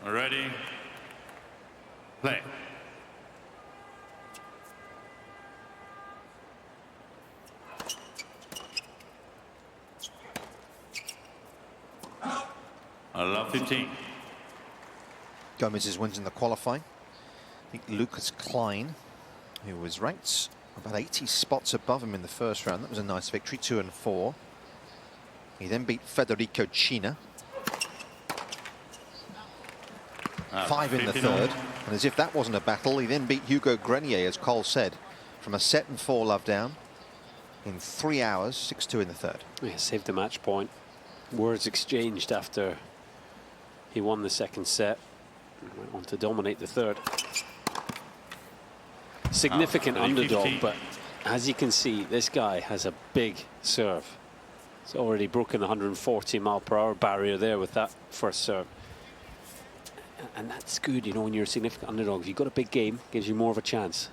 Ready. Play. I love 15. Gomez's wins in the qualifying. I think Lucas Klein, who was ranked about 80 spots above him in the first round. That was a nice victory, 2 and 4. He then beat Federico Agustin. 5 in the third. And as if that wasn't a battle, he then beat Hugo Grenier, as Cole said, from a set and 4 love down in 3 hours, 6-2 in the third. Yeah, saved the match point. Words exchanged after he won the second set. Went on to dominate the third. Significant underdog, but as you can see, this guy has a big serve. He's already broken the 140-mile-per-hour barrier there with that first serve. And that's good, you know, when you're a significant underdog. If you've got a big game, it gives you more of a chance.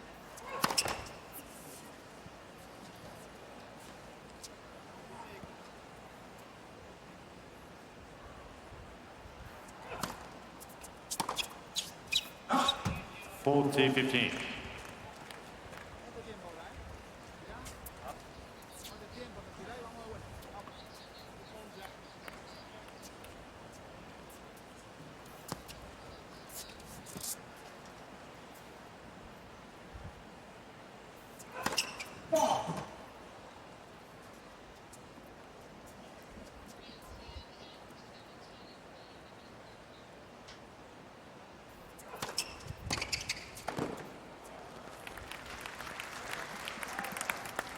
$40-15.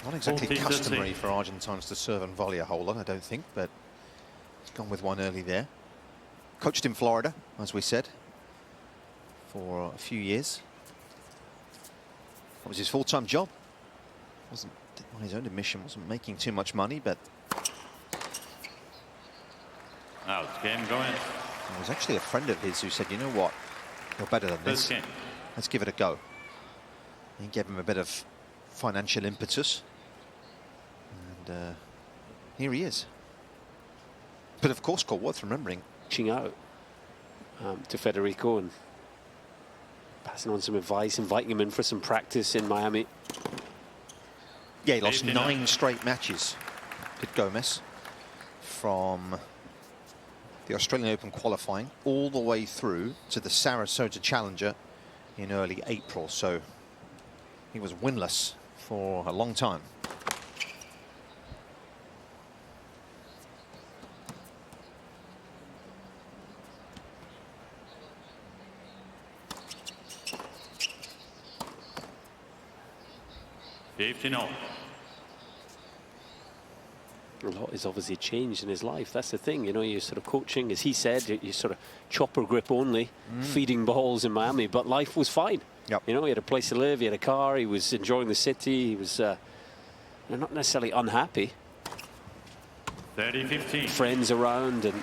Not exactly customary for Argentines to serve and volley a whole lot, I don't think, but he's gone with one early there. Coached in Florida, as we said, for a few years. That was his full-time job. Wasn't, on his own admission, wasn't making too much money, but Out. Game going. It was actually a friend of his who said, you know what, you're better than this. Let's give it a go. He gave him a bit of financial impetus. And here he is. But of course, worth remembering. Reaching out to Federico and passing on some advice, inviting him in for some practice in Miami. Yeah, he lost 9 straight matches, did Gomez, from the Australian Open qualifying all the way through to the Sarasota Challenger in early April. So he was winless for a long time. A lot has obviously changed in his life. That's the thing, you know, you're sort of coaching, as he said, you sort of chopper grip only, feeding balls in Miami, but life was fine. Yep. You know, he had a place to live, he had a car, he was enjoying the city, he was not necessarily unhappy. 30-15. Friends around, and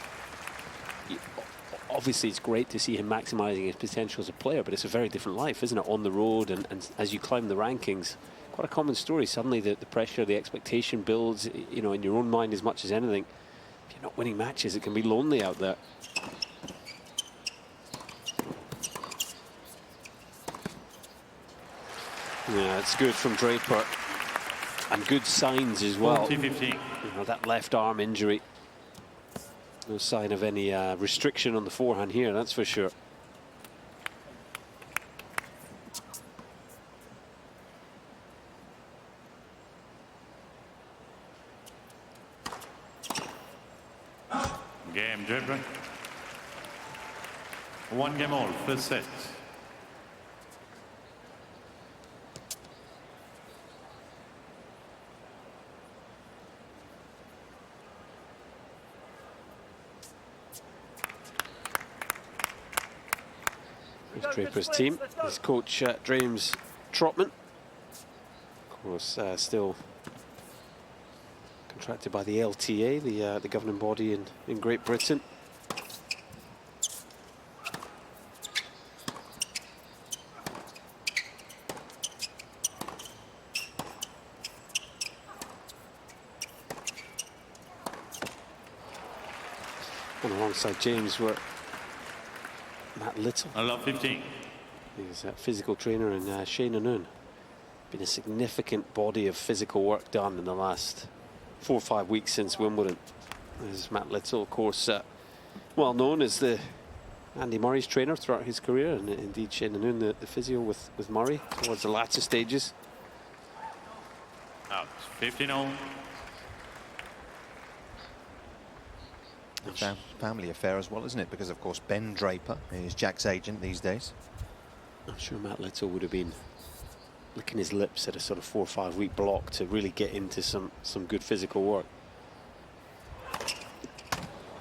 obviously it's great to see him maximising his potential as a player, but it's a very different life, isn't it, on the road, and as you climb the rankings. Quite a common story. Suddenly the pressure, the expectation builds, you know, in your own mind as much as anything. If you're not winning matches, it can be lonely out there. Yeah, it's good from Draper. And good signs as well. 40-15. You know, that left arm injury. No sign of any restriction on the forehand here, that's for sure. Game, Draper. 1 game all, first set. Here's Draper's team. His coach, James Trotman. Of course, still contracted by the LTA, the governing body in Great Britain. And alongside James were Matt Little. I love 15. He's a physical trainer in Shannon. Been a significant body of physical work done in the last 4 or 5 weeks since Wimbledon. There's Matt Little, of course, well known as the Andy Murray's trainer throughout his career, and indeed Shannon, the physio with Murray towards the latter stages. Out. 15-0. Family affair as well, isn't it? Because of course Ben Draper is Jack's agent these days. I'm sure Matt Little would have been licking his lips at a sort of 4 or 5 week block to really get into some good physical work.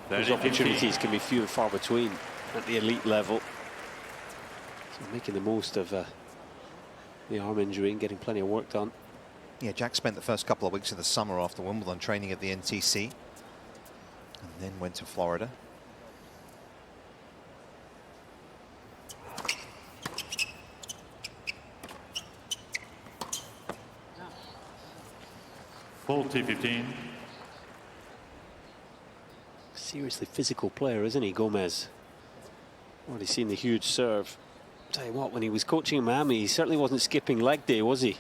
Those opportunities can be few and far between at the elite level. So making the most of the arm injury and getting plenty of work done. Yeah, Jack spent the first couple of weeks of the summer after Wimbledon training at the NTC, and then went to Florida. Faulty 15. Seriously physical player, isn't he, Gomez? Already seen the huge serve. Tell you what, when he was coaching in Miami, he certainly wasn't skipping leg day, was he?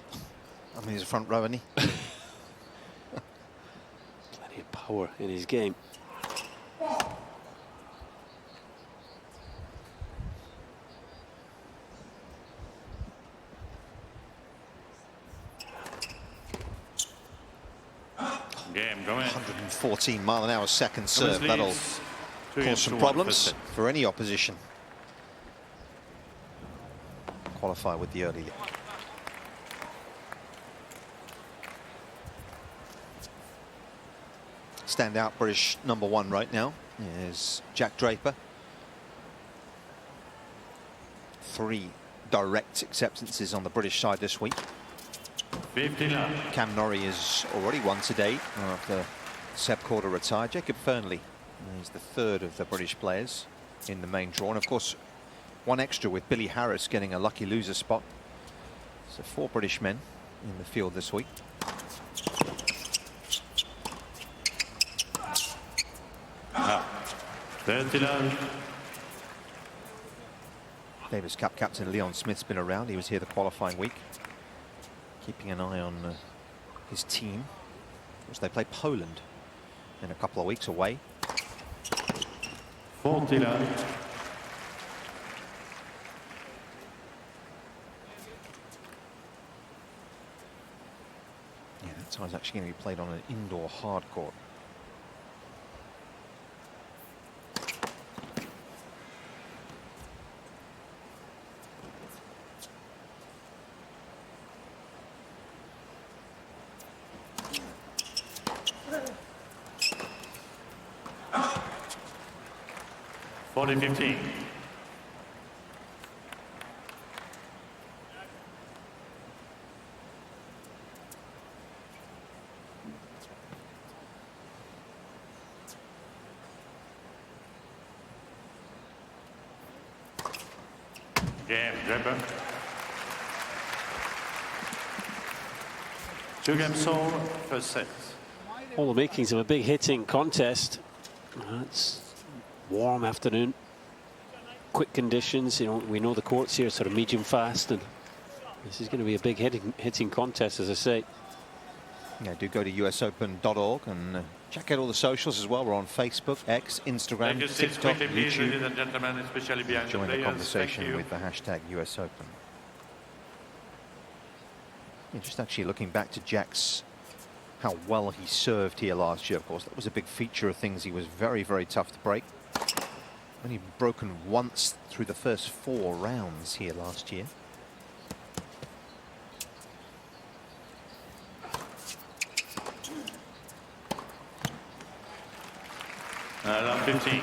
I mean, he's a front row, isn't he? Plenty of power in his game. Game going. 114 mile an hour second serve. That'll cause some problems for any opposition. Qualify with the early lead. Standout British #1 right now is Jack Draper. 3 direct acceptances on the British side this week. 59. Cam Norrie has already won today after Seb Corder retired. Jacob Fernley is the 3rd of the British players in the main draw, and of course 1 extra with Billie Harris getting a lucky loser spot. So 4 British men in the field this week. Out. 39. Davis Cup captain Leon Smith's been around. He was here the qualifying week, keeping an eye on his team, which they play Poland in a couple of weeks away. 49. Yeah, that time's actually going to be played on an indoor hard court. Body 15. Game, Draper. 2 games sold, first set. All the makings of a big hitting contest. It's warm afternoon, quick conditions. You know, we know the courts here sort of medium fast, and this is going to be a big hitting contest, as I say. Yeah, do go to usopen.org and check out all the socials as well. We're on Facebook, X, Instagram, TikTok, YouTube. Join the conversation with the hashtag US Open. Yeah, just actually looking back to Jack's, how well he served here last year, of course. That was a big feature of things. He was very, very tough to break. Only broken once through the first 4 rounds here last year. Love 15.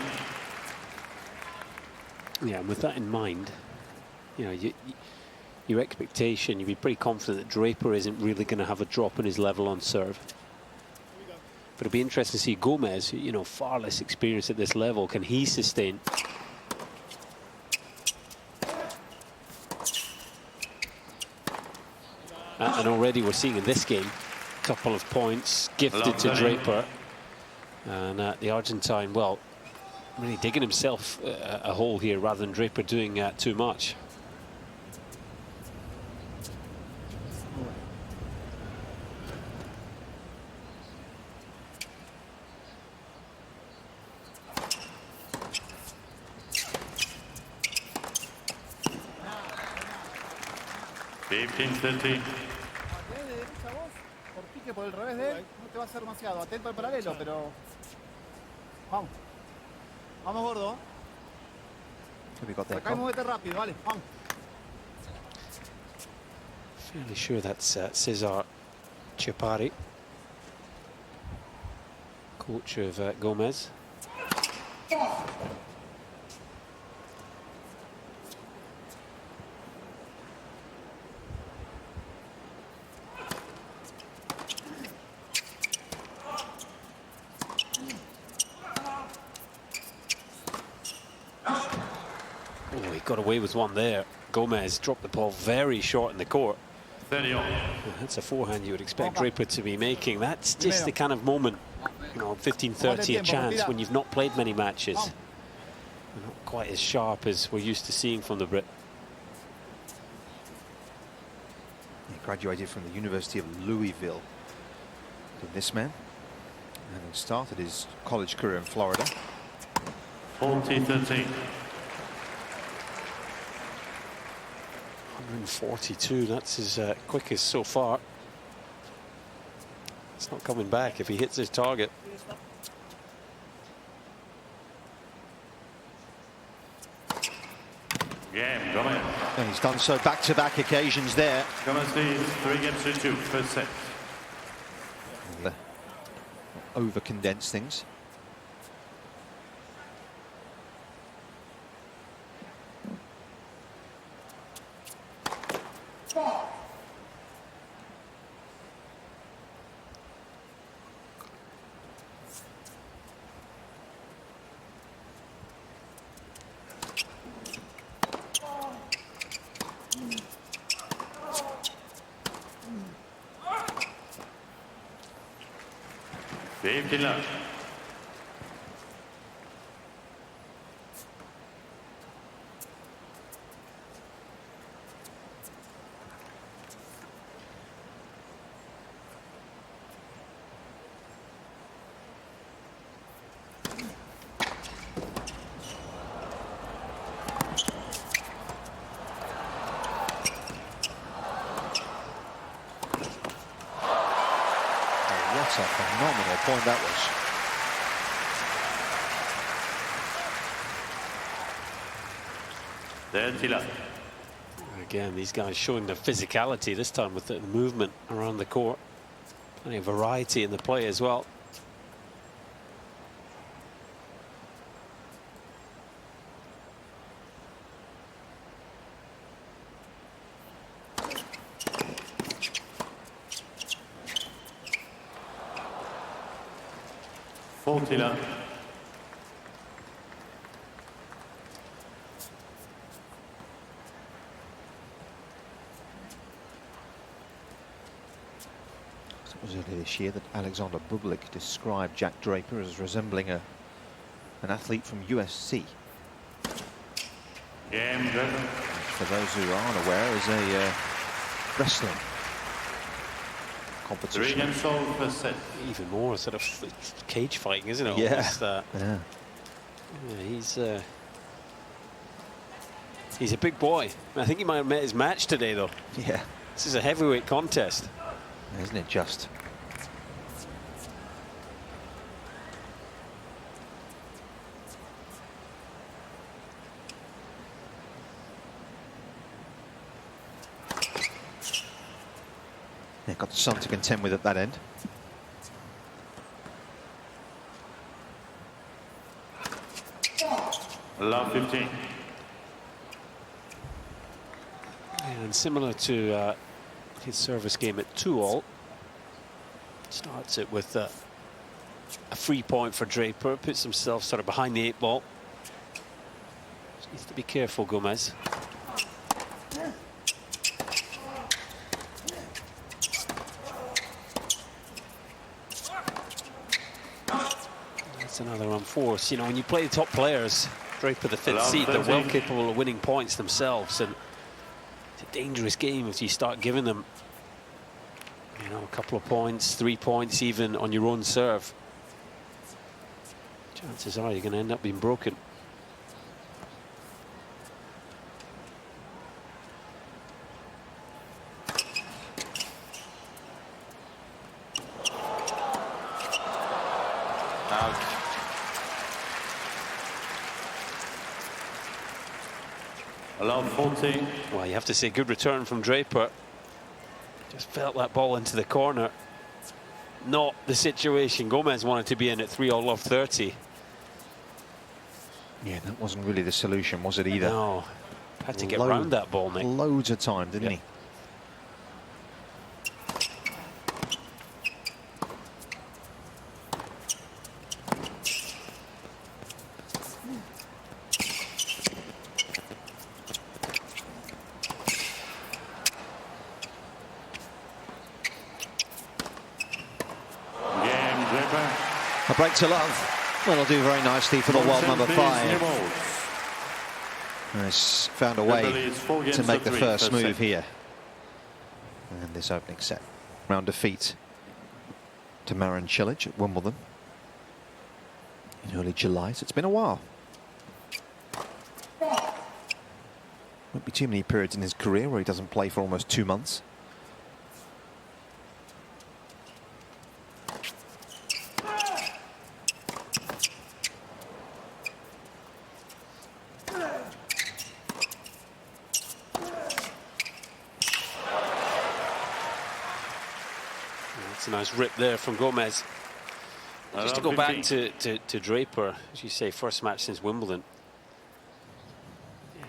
Yeah, and with that in mind, you know, your expectation, you'd be pretty confident that Draper isn't really going to have a drop in his level on serve. But it'd be interesting to see Gomez, you know, far less experienced at this level. Can he sustain? And already we're seeing in this game a couple of points gifted to Draper. And the Argentine, well, really digging himself a hole here rather than Draper doing too much. Por pique por el revés de él, no te va a hacer demasiado. Atento al paralelo, pero vamos. Vamos, gordo. We got there. Acá y muévete rápido, vale, vamos. Fairly sure that's Cesar Chiapari, coach of Gomez. Oh, he got away with one there. Gomez dropped the ball very short in the court. 30 on. That's a forehand you would expect Draper to be making. That's just the kind of moment, you know, 15-30 a chance when you've not played many matches. Not quite as sharp as we're used to seeing from the Brit. He graduated from the University of Louisville, this man, and he started his college career in Florida. 40-13. 142, that's his quickest so far. It's not coming back if he hits his target. Game, Gomez. And he's done so back-to-back occasions there. Gomez leads 3-2, first set. Over-condense things. Billie. What a phenomenal point that was. Again, these guys showing their physicality this time with the movement around the court. Plenty of variety in the play as well. It was earlier this year that Alexander Bublik described Jack Draper as resembling an athlete from USC. Game, Draper. For those who aren't aware, is a wrestling competition. 3-0, first set. Even more sort of cage fighting, isn't it? Yeah. Almost, Yeah. Yeah, he's a big boy. I think he might have met his match today, though. Yeah. This is a heavyweight contest. Isn't it just? Yeah, got the sun to contend with at that end. Love 15. And similar to his service game at 2-all, starts it with a free point for Draper, puts himself sort of behind the 8 ball. Just needs to be careful, Gomez. That's another unforced. You know, when you play the top players, Draper the fifth Love seed, they're well 13. capable of winning points themselves, and it's a dangerous game if you start giving them, you know, a couple of points, 3 points even on your own serve. Chances are you're going to end up being broken. Out. Allow 14. Well, you have to say good return from Draper. Just felt that ball into the corner. Not the situation Gomez wanted to be in at 3-all love 30. Yeah, that wasn't really the solution, was it either? No, had to get round that ball, Nick. Loads of time, didn't he? Game, Draper. A break to love. Well, it'll do very nicely for the world number 5. Has found a way Billie is 4 games to make the 3 first set. move here. And this opening set. Round defeat to Marin Cilic at Wimbledon in early July. So it's been a while. Won't be too many periods in his career where he doesn't play for almost 2 months. It's a nice rip there from Gomez. Just to go back to Draper, as you say, first match since Wimbledon. Yeah,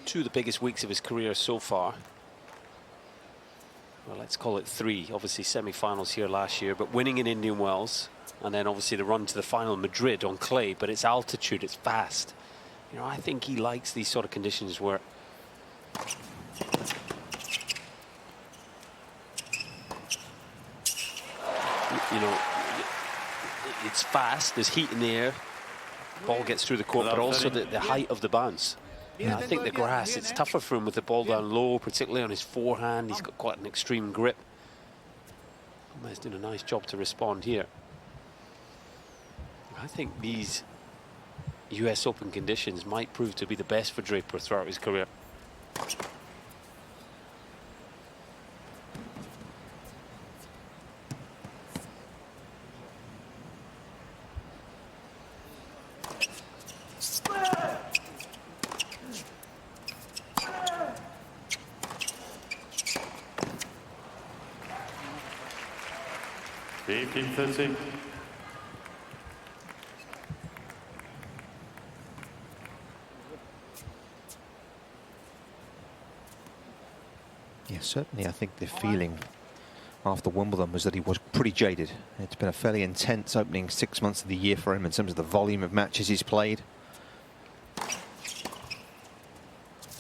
two of the biggest weeks of his career so far. Well, let's call it 3. Obviously semi-finals here last year, but winning in Indian Wells, and then obviously the run to the final in Madrid on clay. But it's altitude, it's fast. You know, I think he likes these sort of conditions where you know, it's fast, there's heat in the air, ball gets through the court, but also the height of the bounce. And I think the grass, it's tougher for him with the ball down low, particularly on his forehand. He's got quite an extreme grip. Gomez doing a nice job to respond here. I think these US Open conditions might prove to be the best for Draper throughout his career. $15-13. Yeah, certainly I think the feeling after Wimbledon was that he was pretty jaded. It's been a fairly intense opening 6 months of the year for him in terms of the volume of matches he's played.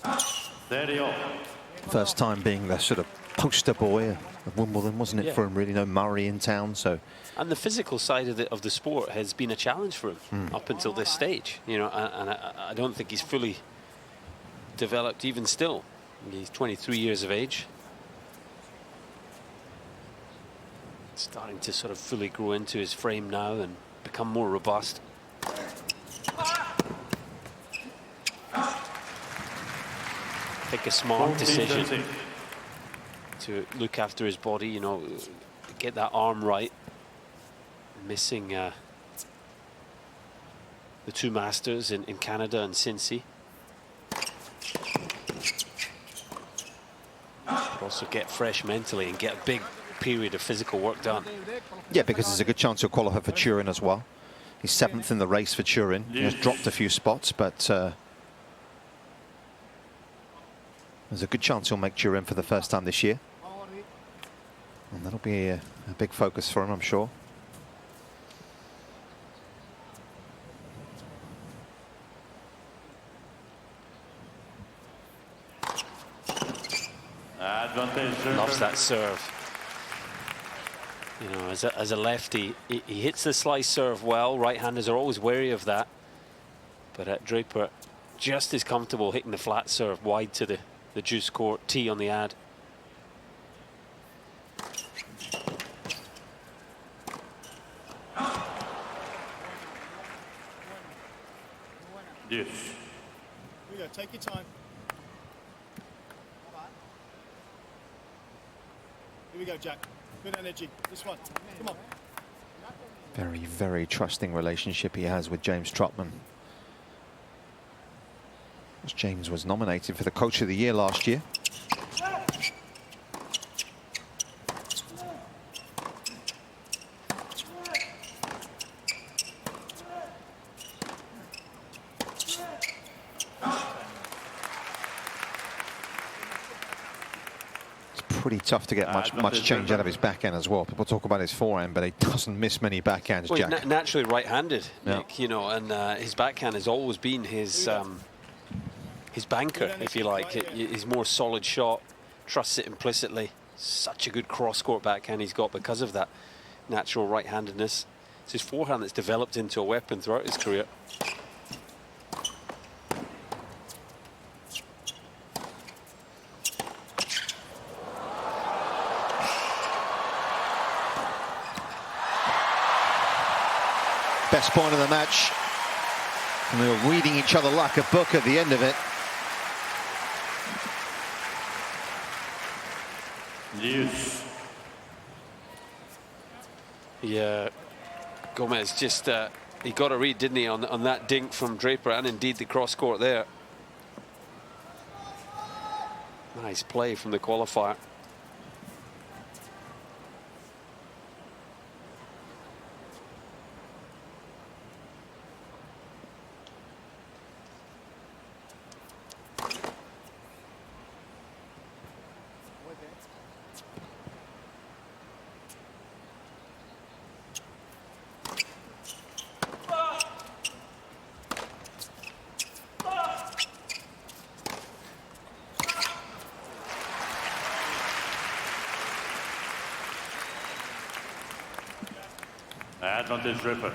30-all. First time being the sort of poster boy of Wimbledon, wasn't it, Yeah. for him? Really, no Murray in town, so. And the physical side of the sport has been a challenge for him up until this stage, you know, and I don't think he's fully developed even still. He's 23 years of age. Starting to sort of fully grow into his frame now and become more robust. Take a smart decision 14-13. to look after his body, you know, get that arm right. Missing the 2 Masters in Canada and Cincy. But also get fresh mentally and get a big period of physical work done. Yeah, because there's a good chance he'll qualify for Turin as well. He's 7th in the race for Turin. He has dropped a few spots, but there's a good chance he'll make Turin for the first time this year. And that'll be a big focus for him, I'm sure. Advantage. Loves that serve. You know, as a lefty, he hits the slice serve well. Right-handers are always wary of that. But Draper just as comfortable hitting the flat serve wide to the juice court tee on the ad. Yes. Here we go, take your time. Here we go, Jack. Good energy. This one. Come on. Very, very trusting relationship he has with James Trotman. James was nominated for the Coach of the Year last year. Pretty tough to get much change out of his backhand as well. People talk about his forehand, but he doesn't miss many backhands, well, Jack. He's naturally right-handed, yeah. Nick, you know, and his backhand has always been his banker, if you like. His more solid shot, trusts it implicitly. Such a good cross-court backhand he's got because of that natural right-handedness. It's his forehand that's developed into a weapon throughout his career. Best point of the match. And they were reading each other like a book at the end of it. Yes. Yeah, Gomez just, he got a read, didn't he, on that dink from Draper, and indeed the cross court there. Nice play from the qualifier. Advantage Draper.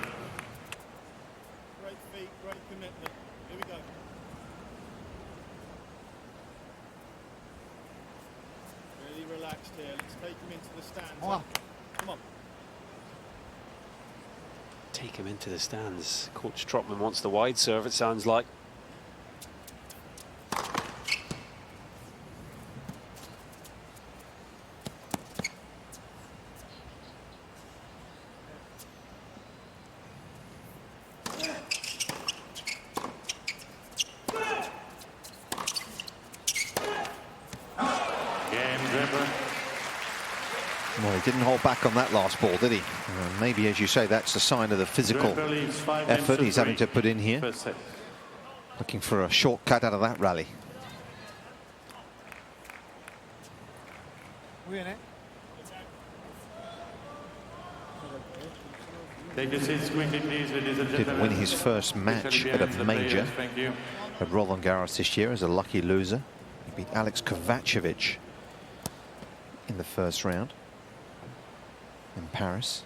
Great feet, great commitment. Here we go. Really relaxed here. Let's take him into the stands. Come on. Take him into the stands. Coach Trotman wants the wide serve, it sounds like. Well, he didn't hold back on that last ball, did he? Maybe, as you say, that's the sign of the physical effort he's having to put in here. Looking for a shortcut out of that rally. Take your seats quickly, please, ladies and Did gentlemen. win his first match at a major Thank you. at Roland Garros this year as a lucky loser. He beat Alex Kovacevic in the first round in Paris.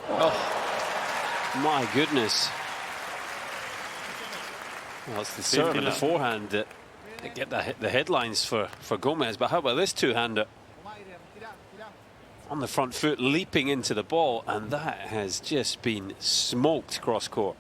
Oh, my goodness. Well, it's the serve and the forehand that get the headlines for Gomez, but how about this two-hander? On the front foot, leaping into the ball, and that has just been smoked cross-court.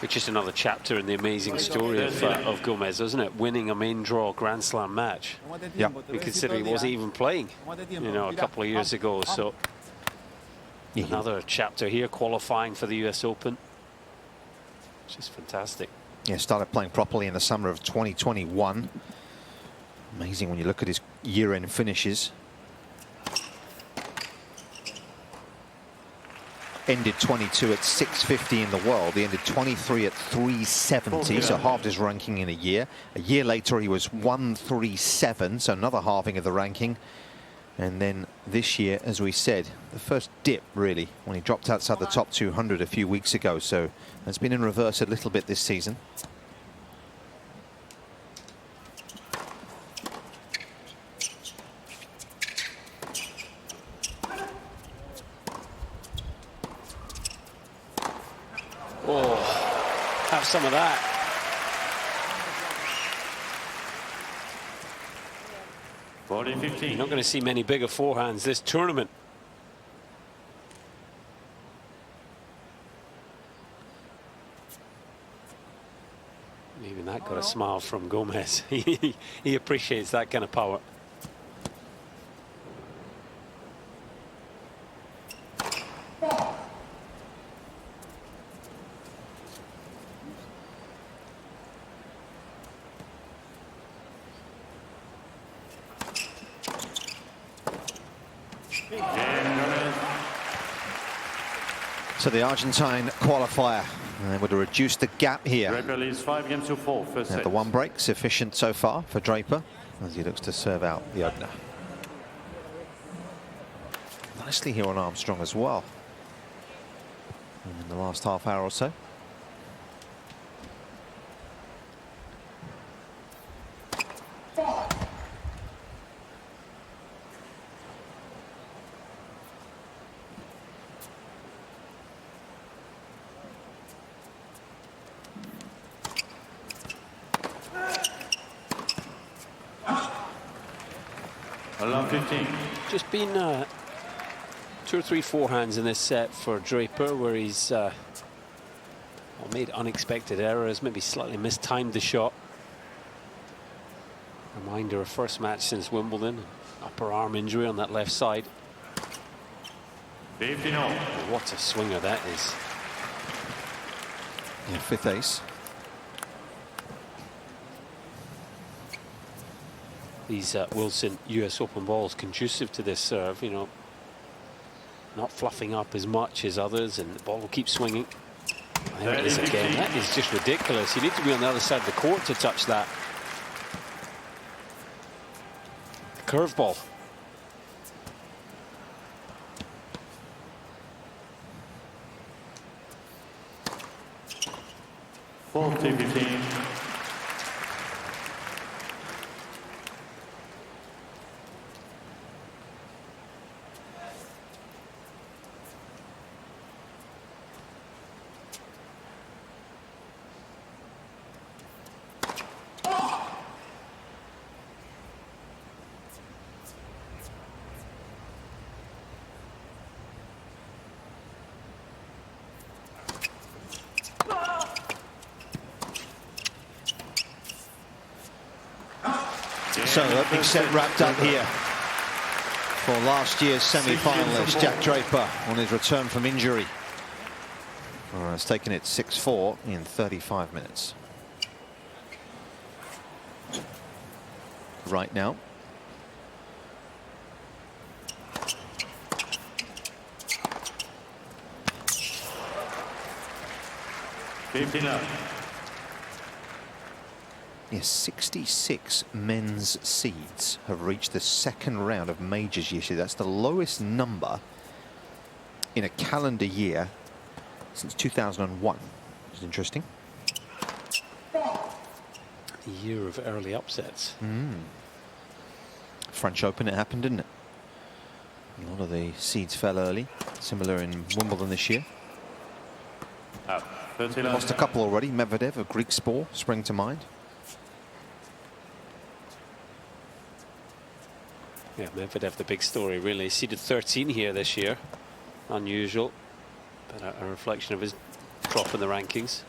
It's just another chapter in the amazing story of Gomez, isn't it? Winning a main draw Grand Slam match. Yeah. We consider he wasn't even playing, you know, a couple of years ago. So another chapter here, qualifying for the US Open. Just fantastic. Yeah, started playing properly in the summer of 2021. Amazing when you look at his year-end finishes. Ended 22 at 650 in the world. He ended 23 at 370, so halved his ranking in a year. A year later, he was 137, so another halving of the ranking. And then this year, as we said, the first dip, really, when he dropped outside the top 200 a few weeks ago. So it's been in reverse a little bit this season. Oh, have some of that. You're not going to see many bigger forehands this tournament. Even that got a smile from Gomez. He appreciates that kind of power. So the Argentine qualifier would have reduced the gap here. Draper leads 5 games to 4. First set. The one break sufficient so far for Draper as he looks to serve out the opener. Nicely here on Armstrong as well in the last half hour or so. Just been 2 or 3 forehands in this set for Draper, where he's made unexpected errors, maybe slightly mistimed the shot. Reminder of first match since Wimbledon, upper arm injury on that left side. What a swinger that is. Yeah, 5th ace. These Wilson US Open balls conducive to this serve, you know, not fluffing up as much as others, and the ball will keep swinging. There it is again. That is just ridiculous. You need to be on the other side of the court to touch that. Curveball. Ball 15. So the opening set wrapped up here for last year's semi-finalist Jack Draper on his return from injury. It's taken it 6-4 in 35 minutes. Right now. Yes, 66 men's seeds have reached the second round of majors this year. That's the lowest number in a calendar year since 2001, which is interesting. A year of early upsets. French Open, it happened, didn't it? A lot of the seeds fell early. Similar in Wimbledon this year. Lost a couple already. Medvedev of Greek Sport spring to mind. Yeah, Medvedev, the big story, really. Seeded 13 here this year. Unusual, but a reflection of his drop in the rankings.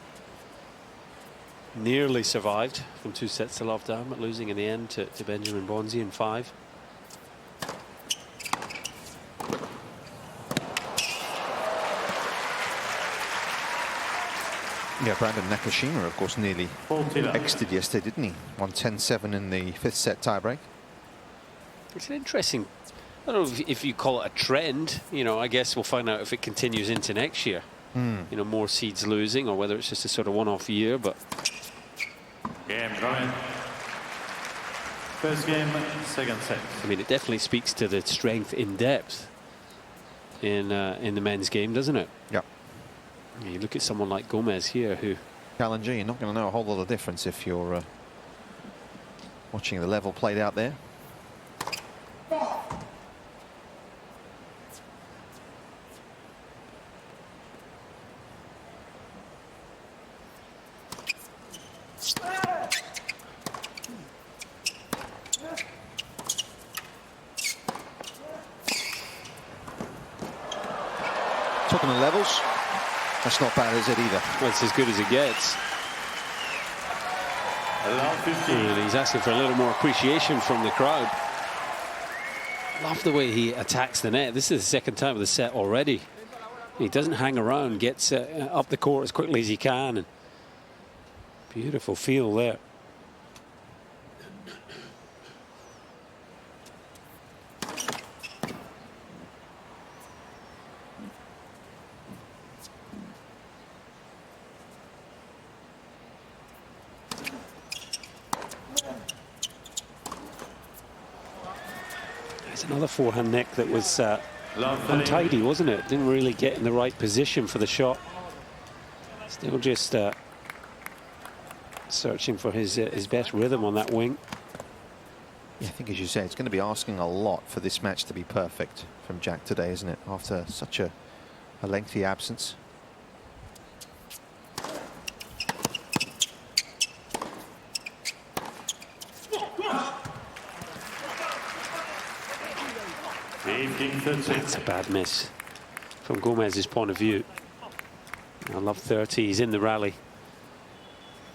Nearly survived from 2 sets to love down, but losing in the end to Benjamin Bonzi in 5. Yeah, Brandon Nakashima, of course, nearly 40 exited yesterday, didn't he? Won 10-7 in the 5th set tiebreak. It's an interesting, I don't know if you call it a trend. You know, I guess we'll find out if it continues into next year. You know, more seeds losing, or whether it's just a sort of one-off year. But Game going. First game, second set. I mean, it definitely speaks to the strength in depth in the men's game, doesn't it? Yeah. You look at someone like Gomez here, who Challenger, you're not going to know a whole lot of difference if you're watching the level played out there. Talking the levels, that's not bad, is it, either? well, it's as good as it gets. Love 15. And he's asking for a little more appreciation from the crowd. Love the way he attacks the net. This is the second time of the set already. He doesn't hang around, gets up the court as quickly as he can. And beautiful feel there. There's another forehand neck that was untidy, wasn't it? Didn't really get in the right position for the shot. Still just searching for his best rhythm on that wing. Yeah, I think, as you say, it's going to be asking a lot for this match to be perfect from Jack today, isn't it? After such a lengthy absence. That's a bad miss from Gomez's point of view. I love 30. He's in the rally.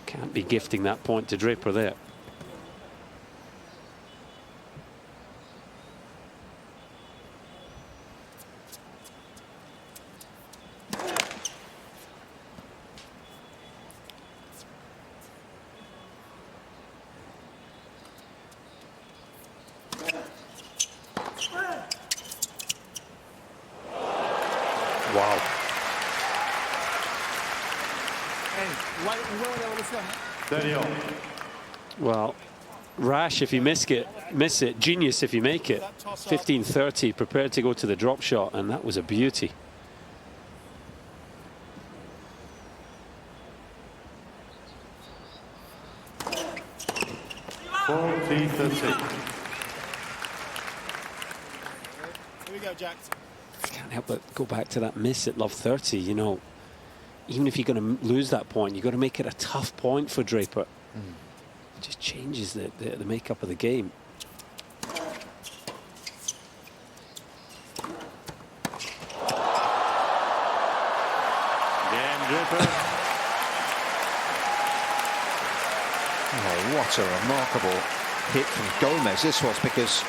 Can't be gifting that point to Draper there. Wow. Well, rash if you miss it, genius if you make it. 15-30, prepared to go to the drop shot, and that was a beauty. Here we go, Jack. Can't help but go back to that miss at love 30. You know, even if you're going to lose that point, you've got to make it a tough point for Draper. It just changes the makeup of the game. Draper. Oh, what a remarkable hit from Gomez this was, because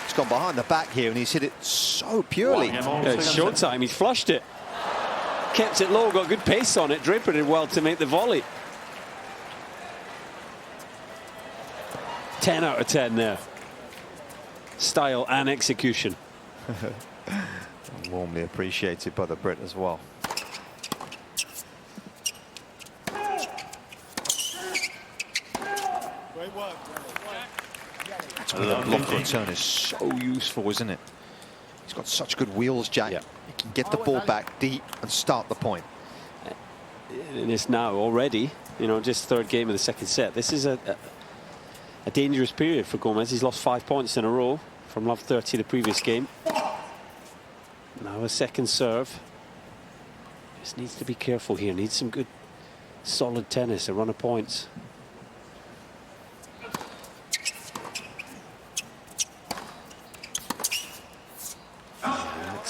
he's gone behind the back here and he's hit it so purely. It's showtime. He's flushed it. Kept it low, got good pace on it. Draper did well to make the volley. 10 out of 10 there. Style and execution. Warmly appreciated by the Brit as well. Great work. That's why the block return is so useful, isn't it? He's got such good wheels, Jack. Yeah. He can get the ball back deep and start the point. And it's now already, you know, just third game of the second set. This is a dangerous period for Gomez. He's lost 5 points in a row from love 30 the previous game. Now a second serve. Just needs to be careful here. Needs some good, solid tennis, a run of points.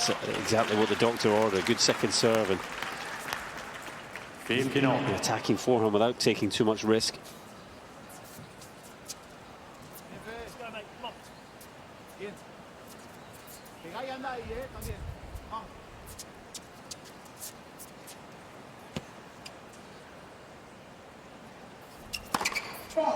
That's exactly what the doctor ordered. Good second serve and attacking forehand without taking too much risk. Straight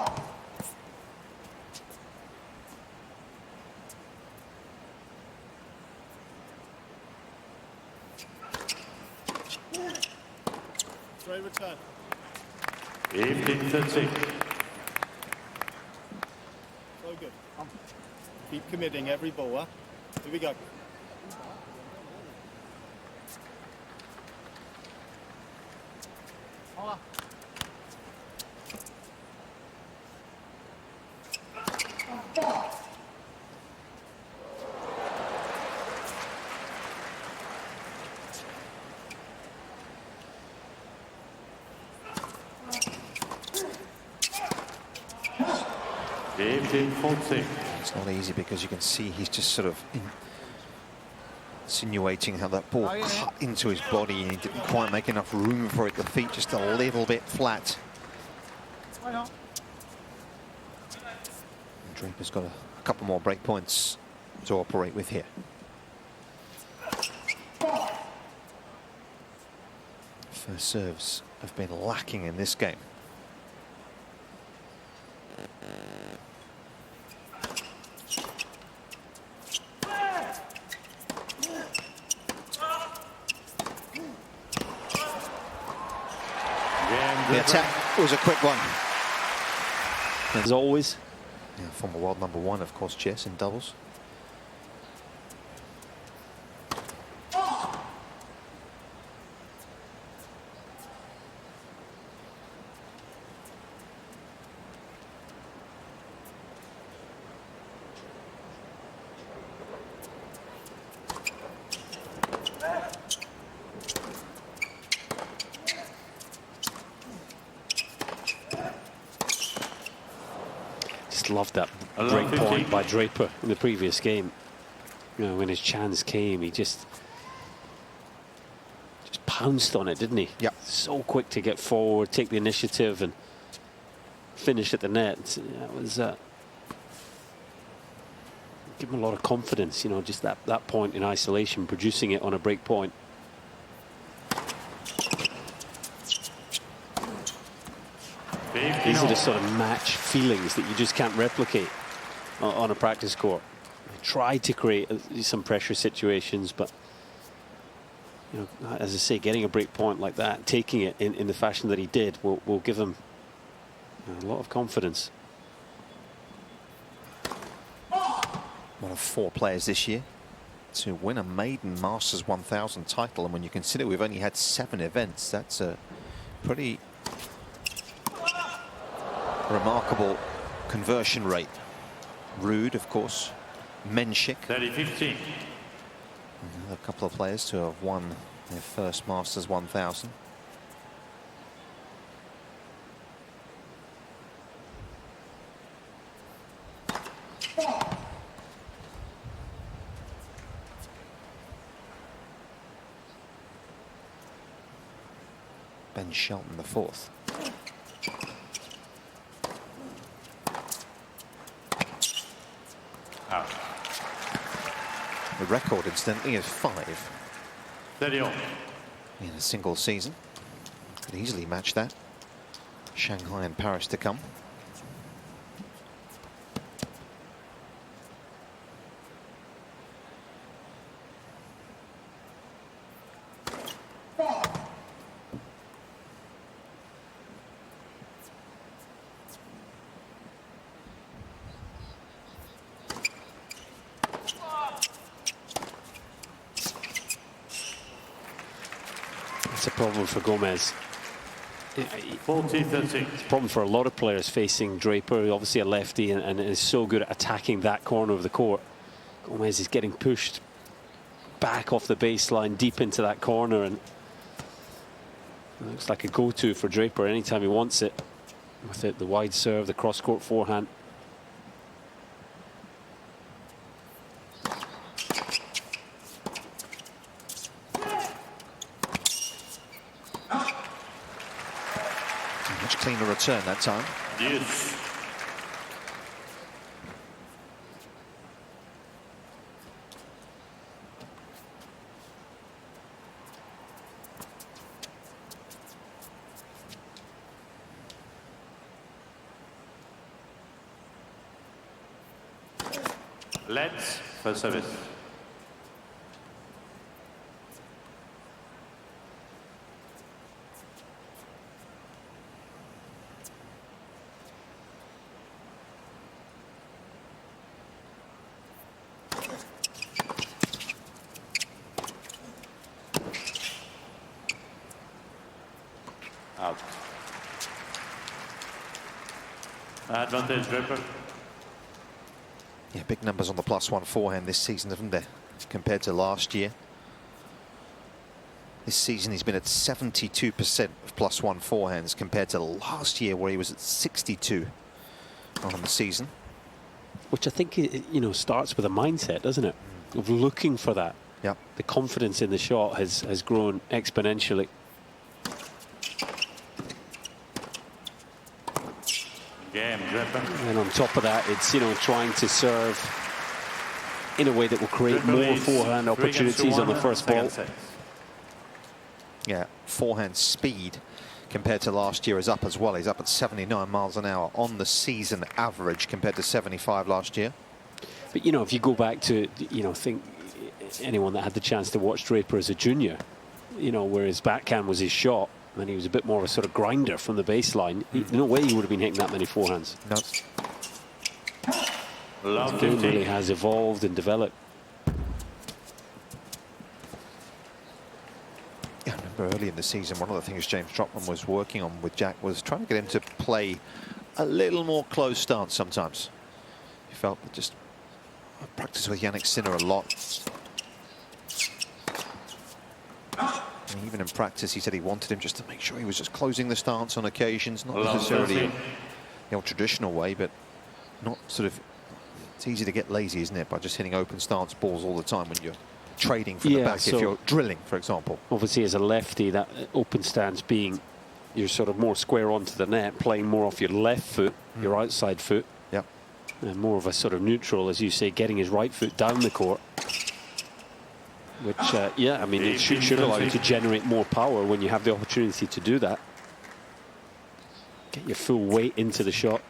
return. 15-13. So good. Keep committing every ball, huh? Here we go. It's not easy because you can see he's just sort of insinuating how that ball cut into his body and he didn't quite make enough room for it. The feet just a little bit flat. And Draper's got a couple more break points to operate with here. First serves have been lacking in this game. The attack was a quick one. As always. Yeah, former world #1, of course, chess in doubles. Loved that break point by Draper in the previous game. You know, when his chance came, he just pounced on it, didn't he? Yeah. So quick to get forward, take the initiative, and finish at the net. That was give him a lot of confidence. You know, just that point in isolation, producing it on a break point. These are the sort of match feelings that you just can't replicate on a practice court. I tried to create some pressure situations, but you know, as I say, getting a break point like that, taking it in the fashion that he did, will give him a lot of confidence. One of 4 players this year to win a maiden Masters 1000 title, and when you consider we've only had 7 events, that's a pretty remarkable conversion rate. Rude, of course, Menchik. 30-15. A couple of players to have won their first Masters 1000. Ben Shelton, the 4th. The record, incidentally, is 5 30-on. in a single season. Could easily match that. Shanghai and Paris to come. It's a problem for Gomez. 40-13. It's a problem for a lot of players facing Draper, obviously a lefty, and is so good at attacking that corner of the court. Gomez is getting pushed back off the baseline, deep into that corner, and it looks like a go-to for Draper anytime he wants it. With it, the wide serve, the cross-court forehand. Much cleaner return that time. Yes. Let's for service. Out. Advantage, Draper. Yeah, big numbers on the +1 forehand this season, haven't there, compared to last year? This season he's been at 72% of +1 forehands compared to last year where he was at 62 on the season. Which I think, you know, starts with a mindset, doesn't it? Of looking for that. Yep. The confidence in the shot has grown exponentially. Game, Draper. And on top of that, it's, you know, trying to serve in a way that will create more forehand opportunities on the first ball. Yeah, forehand speed compared to last year is up as well. He's up at 79 miles an hour on the season average compared to 75 last year. But, you know, if you go back to, you know, think anyone that had the chance to watch Draper as a junior, you know, where his backhand was his shot, and he was a bit more of a sort of grinder from the baseline. No way he would have been hitting that many forehands. No. His game really has evolved and developed. Yeah, I remember early in the season, one of the things James Trotman was working on with Jack was trying to get him to play a little more close stance sometimes. He felt that just practice with Jannik Sinner a lot. And even in practice, he said he wanted him just to make sure he was just closing the stance on occasions, not necessarily in the old traditional way, but not sort of. It's easy to get lazy, isn't it, by just hitting open stance balls all the time when you're trading from the back, if you're drilling, for example. Obviously, as a lefty, that open stance being you're sort of more square onto the net, playing more off your left foot, your outside foot. Yep. And more of a sort of neutral, as you say, getting his right foot down the court. Which, yeah, I mean, it should allow you to generate more power when you have the opportunity to do that. Get your full weight into the shot.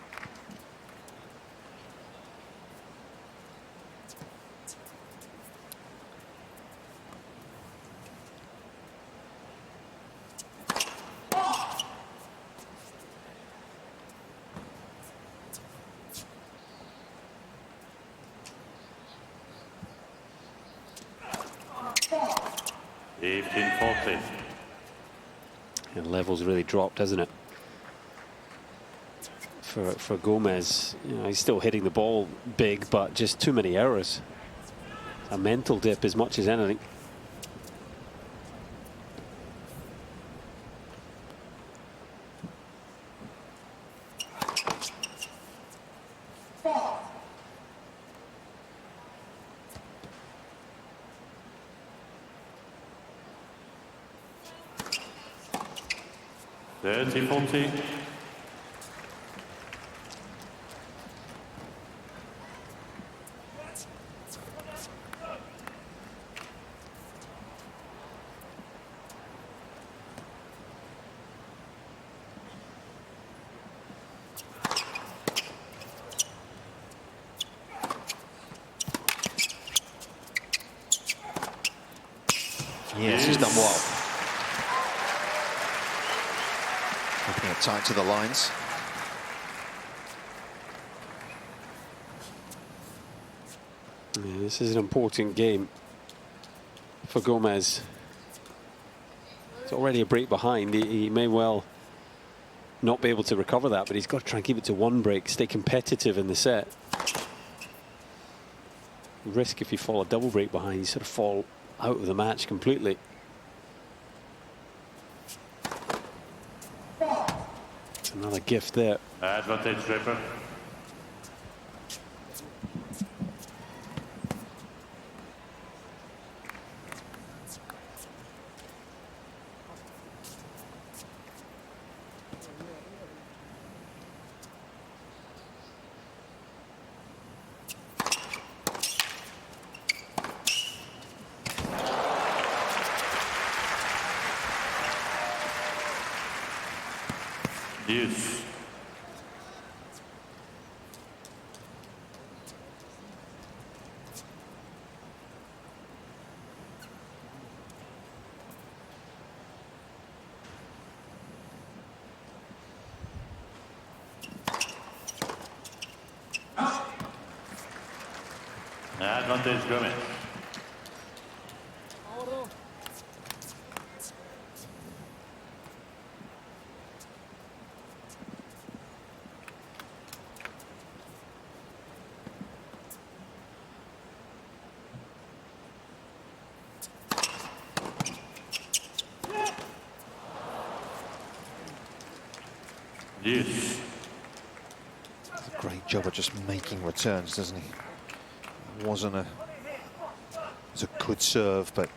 And levels really dropped, hasn't it? For Gomez, you know, he's still hitting the ball big, but just too many errors. A mental dip as much as anything. Yes, he's done well. Keeping it tight to the lines. Yeah, this is an important game for Gomez. It's already a break behind. He may well not be able to recover that, but he's got to try and keep it to one break, stay competitive in the set. Risk if you fall a double break behind, you sort of fall out of the match completely. It's another gift there. Advantage, Draper. Deuce. Advantage Gomez. Yes. Great job of just making returns, doesn't he? Wasn't a... It was a good serve, but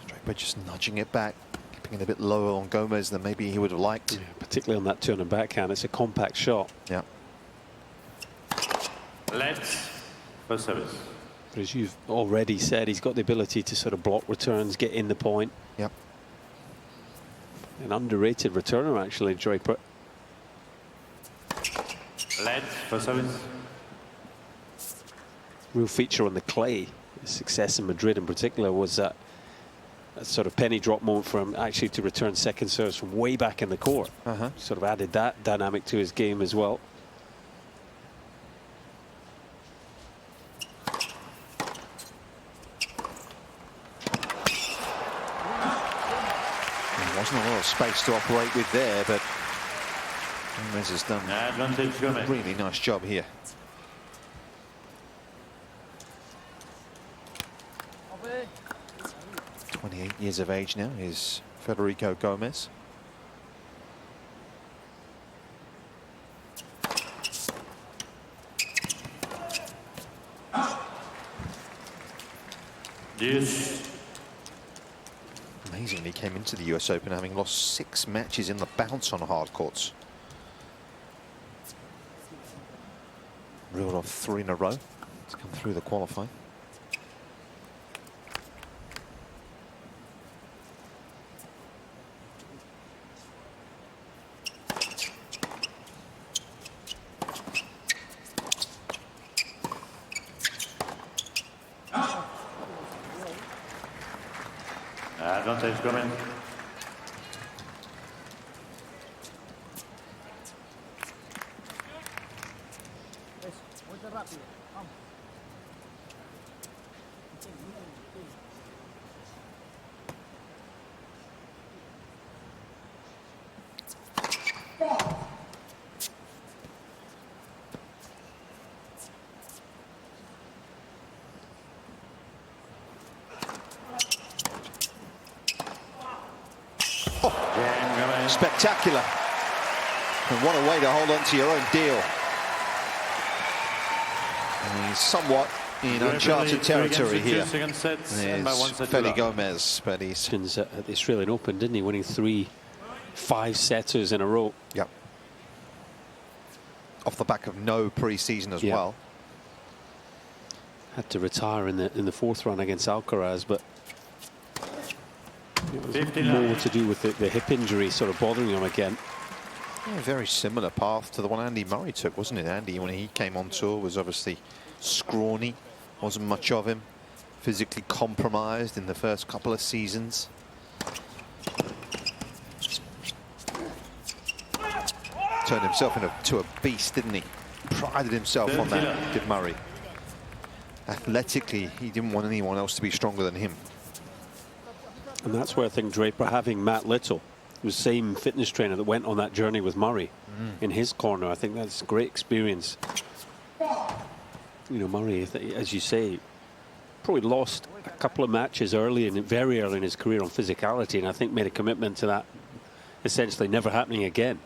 Draper just nudging it back, keeping it a bit lower on Gomez than maybe he would have liked. Yeah, particularly on that turn and backhand. It's a compact shot. Yeah. Let's for service. But as you've already said, he's got the ability to sort of block returns, get in the point. Yep. An underrated returner, actually, Draper. Let's for service. Real feature on the clay. His success in Madrid in particular was that sort of penny drop moment for him actually to return second serves from way back in the court. Sort of added that dynamic to his game as well. There wasn't a lot of space to operate with there, but Gomez has done Advantage a Gomez. really nice job here. 28 years of age now is Federico Gomez. Yes. Amazingly came into the US Open having lost 6 matches in the bounce on hard courts. Reeled off 3 in a row to come through the qualifying. Advantage Gomez. Vuelta rápido. Vamos. Spectacular. And what a way to hold on to your own deal. And he's somewhat in uncharted territory here. There's Fede Gomez, but he's... At the Australian Open, didn't he? Winning 3 5-setters in a row. Yep. Off the back of no pre-season as well. Had to retire in the 4th round against Alcaraz, but it was more to do with the hip injury sort of bothering him again. Yeah, a very similar path to the one Andy Murray took, wasn't it? Andy, when he came on tour, was obviously scrawny, wasn't much of him, physically compromised in the first couple of seasons. Turned himself into a beast, didn't he? Prided himself on that, did Murray. Athletically, he didn't want anyone else to be stronger than him. And that's where I think Draper, having Matt Little, the same fitness trainer that went on that journey with Murray, in his corner, I think that's a great experience. You know, Murray, as you say, probably lost a couple of matches very early in his career on physicality, and I think made a commitment to that essentially never happening again.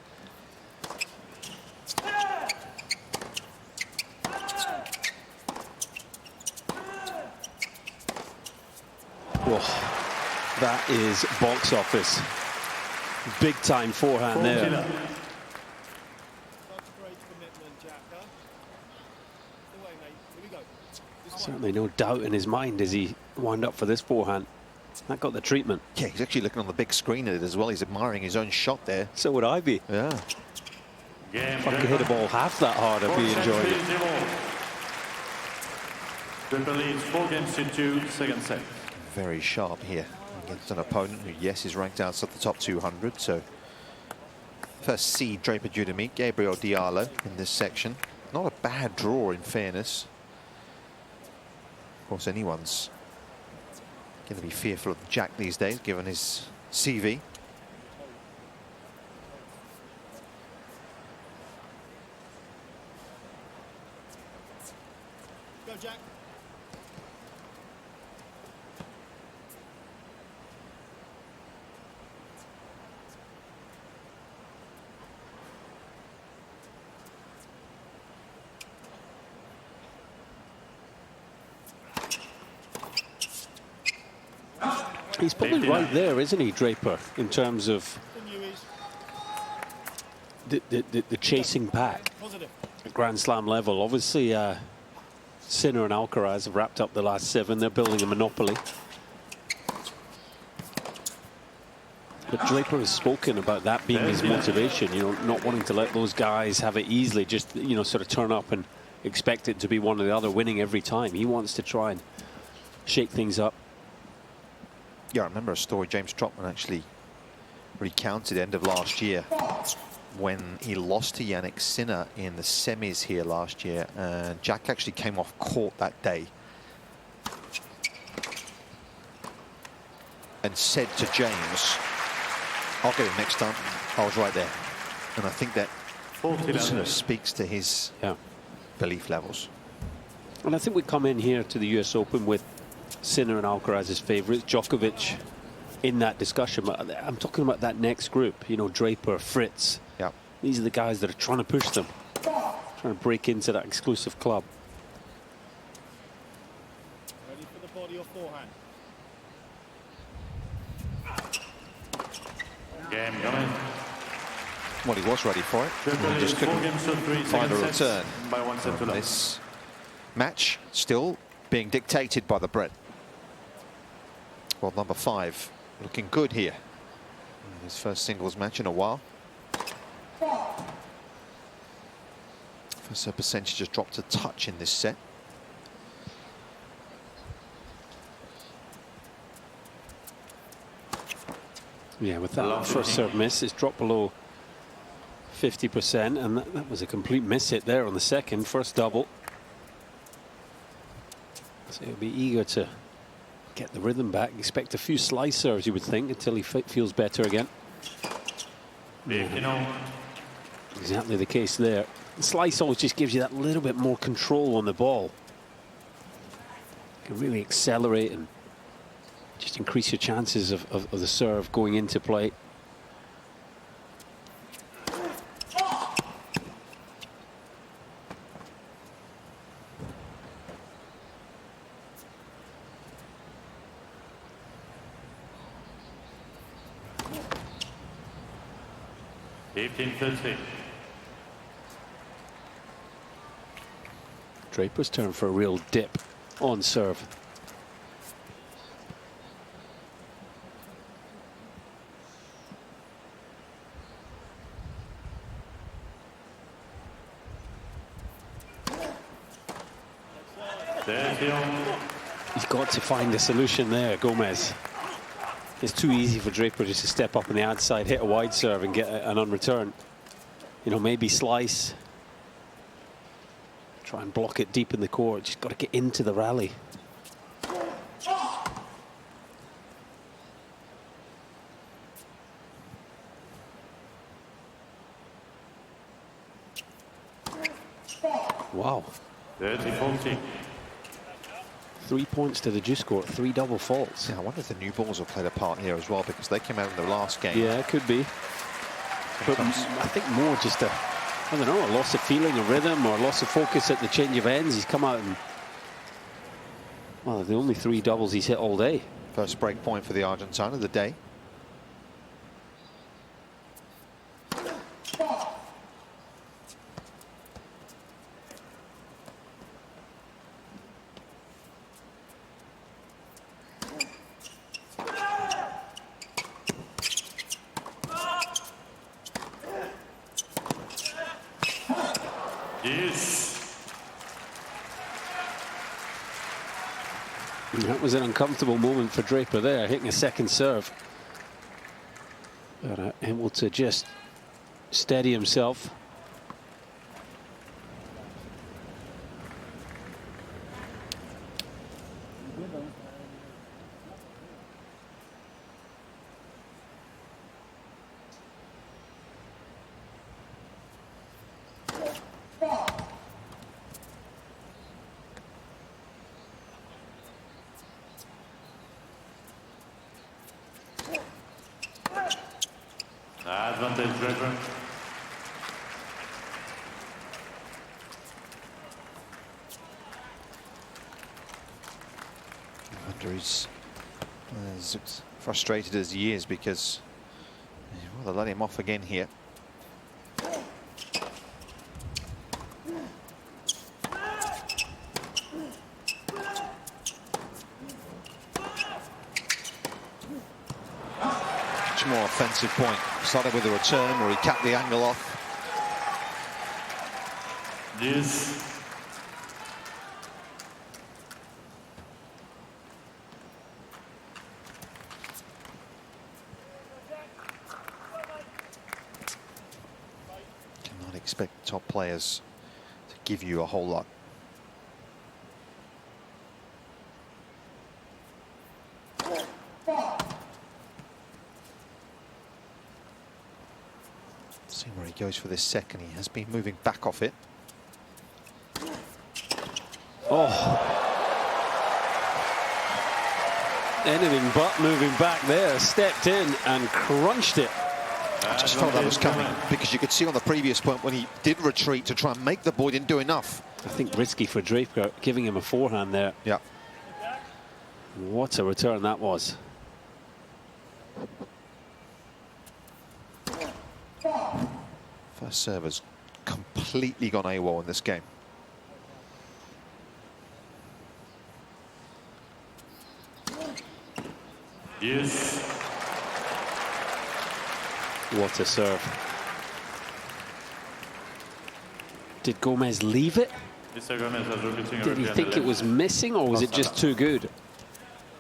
Whoa. That is box office. Big time forehand there. Such great commitment, Jack, huh? The way, mate. Here we go. This Certainly no doubt in his mind as he wound up for this forehand. That got the treatment. Yeah, he's actually looking on the big screen at it as well. He's admiring his own shot there. So would I be. Yeah. If I could hit a ball half that hard, I'd be enjoying it. Draper leads 4 games to 2, second set. Very sharp here against an opponent who, yes, is ranked outside the top 200. So first seed Draper due to meet Gabriel Diallo in this section. Not a bad draw, in fairness. Of course, anyone's going to be fearful of Jack these days, given his CV. Go, Jack. He's probably right there, isn't he, Draper, in terms of the chasing pack at Grand Slam level. Obviously, Sinner and Alcaraz have wrapped up the last 7. They're building a monopoly. But Draper has spoken about that being his motivation, you know, not wanting to let those guys have it easily, just, you know, sort of turn up and expect it to be one or the other winning every time. He wants to try and shake things up. Yeah, I remember a story James Trotman actually recounted end of last year when he lost to Jannik Sinner in the semis here last year, and Jack actually came off court that day and said to James, "I'll get it next time. I was right there." And I think that sort of speaks to his belief levels. And I think we come in here to the US Open with Sinner and Alcaraz as favourites, Djokovic in that discussion. But I'm talking about that next group, you know, Draper, Fritz. Yeah. These are the guys that are trying to push them, trying to break into that exclusive club. Ready for the body or forehand. Game going. Well, he was ready for it. He just couldn't find a return. By 1 set to love. This match still being dictated by the Brit. Well, number 5 looking good here. His first singles match in a while. First serve percentage has dropped a touch in this set. Yeah, with that first serve miss, it's dropped below 50%, and that was a complete miss hit there on the second. First double. So he'll be eager to get the rhythm back. Expect a few slice serves, you would think, until he feels better again. Exactly the case there. The slice always just gives you that little bit more control on the ball. You can really accelerate and just increase your chances of the serve going into play. Draper's turn for a real dip on serve. He's got to find a solution there, Gomez. It's too easy for Draper just to step up on the ad side, hit a wide serve and get an unreturn. You know, maybe slice. Try and block it deep in the court. Just got to get into the rally. Wow. 30-40. 3 points to the juice court, 3 double faults. Yeah, I wonder if the new balls have played a part here as well, because they came out in the last game. Yeah, it could be. But I think more just a, I don't know, a loss of feeling, a rhythm, or a loss of focus at the change of ends. He's come out and, well, the only 3 doubles he's hit all day. First break point for the Argentine of the day. That was an uncomfortable moment for Draper there, hitting a second serve. But able to just steady himself. Advantage Draper. I wonder he's as frustrated as he is because well, they let him off again here. Much more offensive point. Started with a return where he capped the angle off. This. Cannot expect top players to give you a whole lot. See where he goes for this second. He has been moving back off it. Oh. Anything but moving back there. Stepped in and crunched it. I just felt that was coming because you could see on the previous point when he did retreat to try and make the ball, didn't do enough. I think risky for Draper, giving him a forehand there. Yeah. What a return that was. First server's completely gone AWOL in this game. Yes. What a serve. Did Gomez leave it? Did he think it was missing, or was it just too good?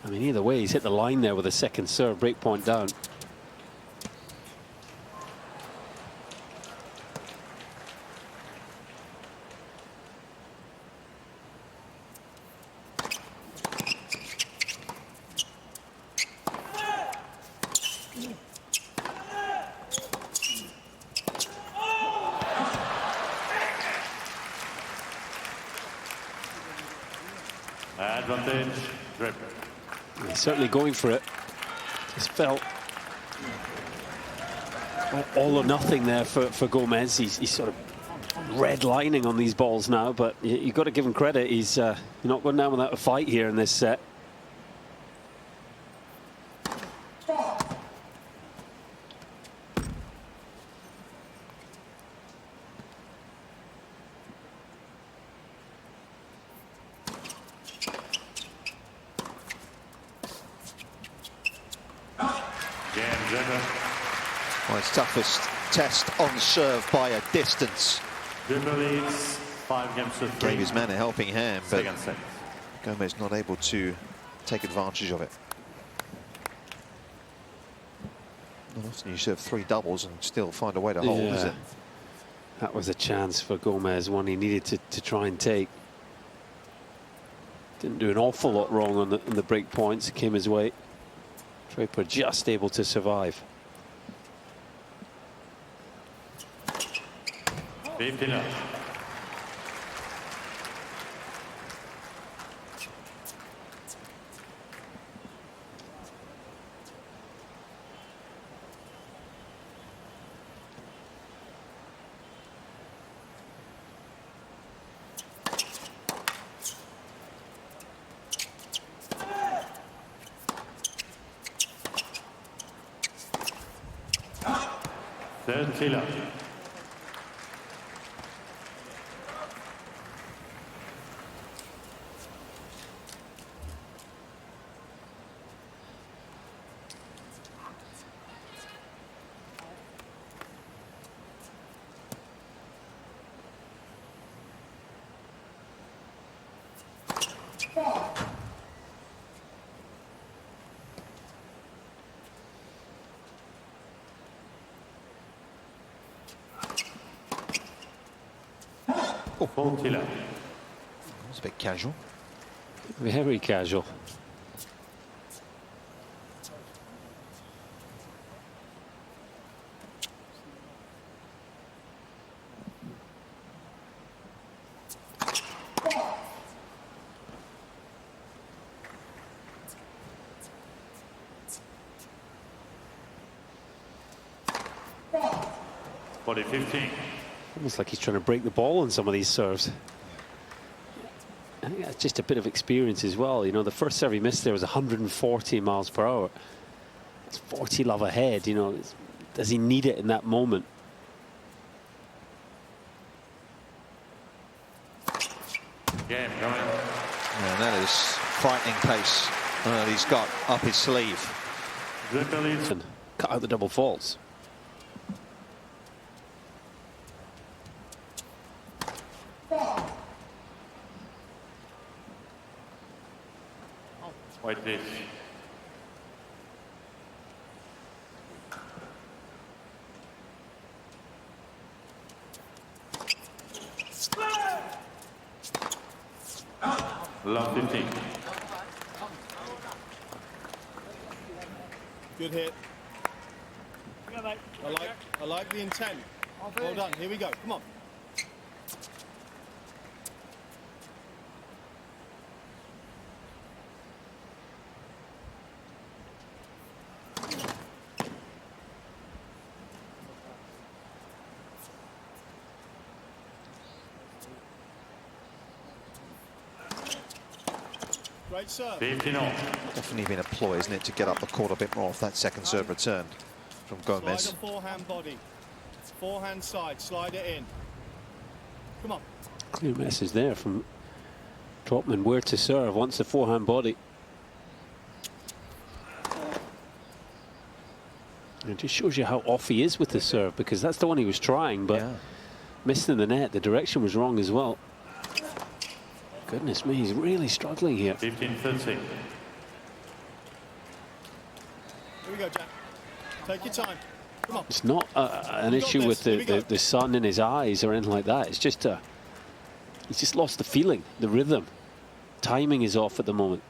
I mean, either way, he's hit the line there with a second serve, break point down. Advantage Draper. He's certainly going for it. Just felt all or nothing there for Gomez. He's sort of redlining on these balls now, but you've got to give him credit. He's not going down without a fight here in this set. Well, his toughest test on serve by a distance. Draper leads 5 games to 3. Gave his man a helping hand, but Second set. Gomez not able to take advantage of it. Not often you serve 3 doubles and still find a way to hold, is it? That was a chance for Gomez, one he needed to try and take. Didn't do an awful lot wrong on the break points. It came his way. Draper just able to survive. 15 up. Third killer. Full killer. It's a bit casual. Very casual. 40-15. Almost like he's trying to break the ball on some of these serves. I think that's just a bit of experience as well. You know, the first serve he missed there was 140 miles per hour. It's 40 love ahead, you know. Does he need it in that moment? Game going. Yeah, that is frightening pace that he's got up his sleeve. Draper leads. And cut out the double faults. White leads. Love 15. Good hit. I like the intent. Well done. Here we go. Come on. Great serve. 15 all. Definitely been a ploy, isn't it, to get up the court a bit more off that second serve return from Gomez. Slide the forehand body. Forehand side. Slide it in. Come on. Clear message there from Trotman where to serve once the forehand body. And it just shows you how off he is with the serve, because that's the one he was trying, but missed in the net. The direction was wrong as well. Goodness me, he's really struggling here. 15-13. Here we go, Jack. Take your time. Come on. It's not an issue with the sun in his eyes or anything like that. It's just he's just lost the feeling, the rhythm. Timing is off at the moment.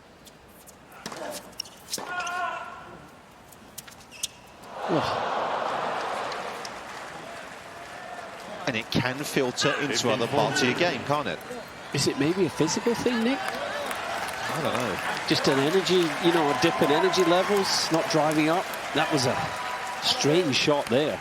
And it can filter into other parts of your game, can't it? Is it maybe a physical thing, Nick? I don't know. Just an energy, you know, a dip in energy levels, not driving up. That was a strange shot there.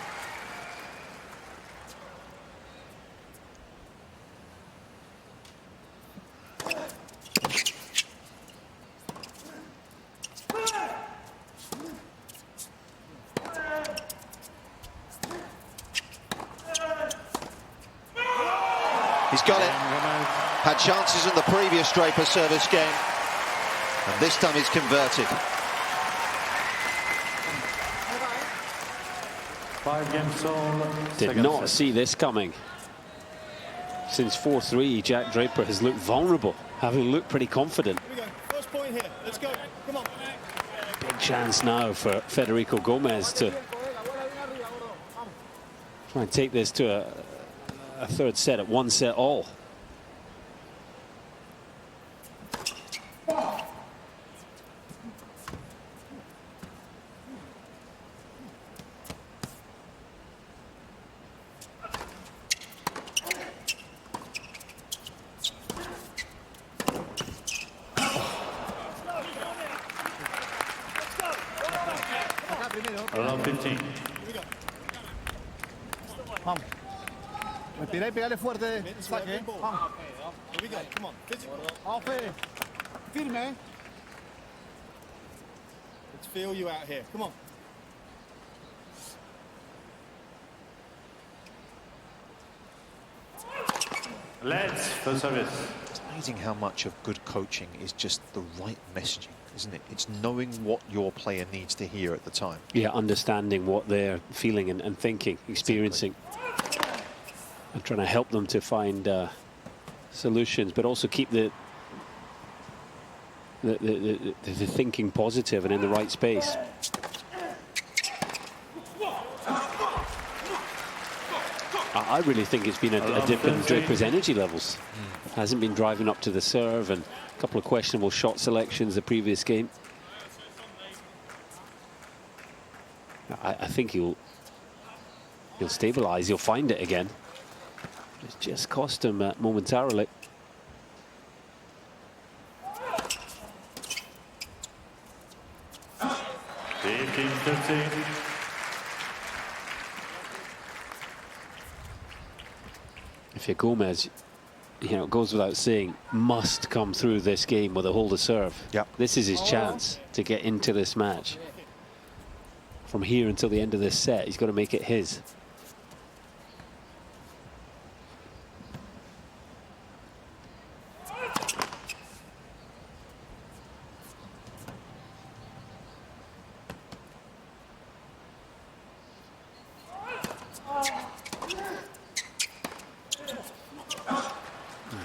He's got it. Had chances in the previous Draper service game. And this time he's converted. 5 games all. Did not see this coming. Since 4-3, Jack Draper has looked vulnerable, having looked pretty confident. Here we go. First point here. Let's go. Come on. Big chance now for Federico Gomez to try and take this to a third set at 1 set all. Around 15. Vamos. Respira y pegale fuerte. Saque. Vamos. Here we go. Come on. Physical. Vamos, Fede. Firme. Let's feel you out here. Come on. Let's for service. It's amazing how much of good coaching is just the right messaging, isn't it? It's knowing what your player needs to hear at the time. Yeah, understanding what they're feeling and thinking, experiencing. And trying to help them to find solutions, but also keep the thinking positive and in the right space. I really think it's been a dip in Draper's energy levels. Hasn't been driving up to the serve, and a couple of questionable shot selections the previous game. I think he'll stabilise, he'll find it again. It's just cost him momentarily. If you're Gomez, you know, it goes without saying, must come through this game with a hold of serve. Yep. This is his chance to get into this match. From here until the end of this set, he's got to make it his.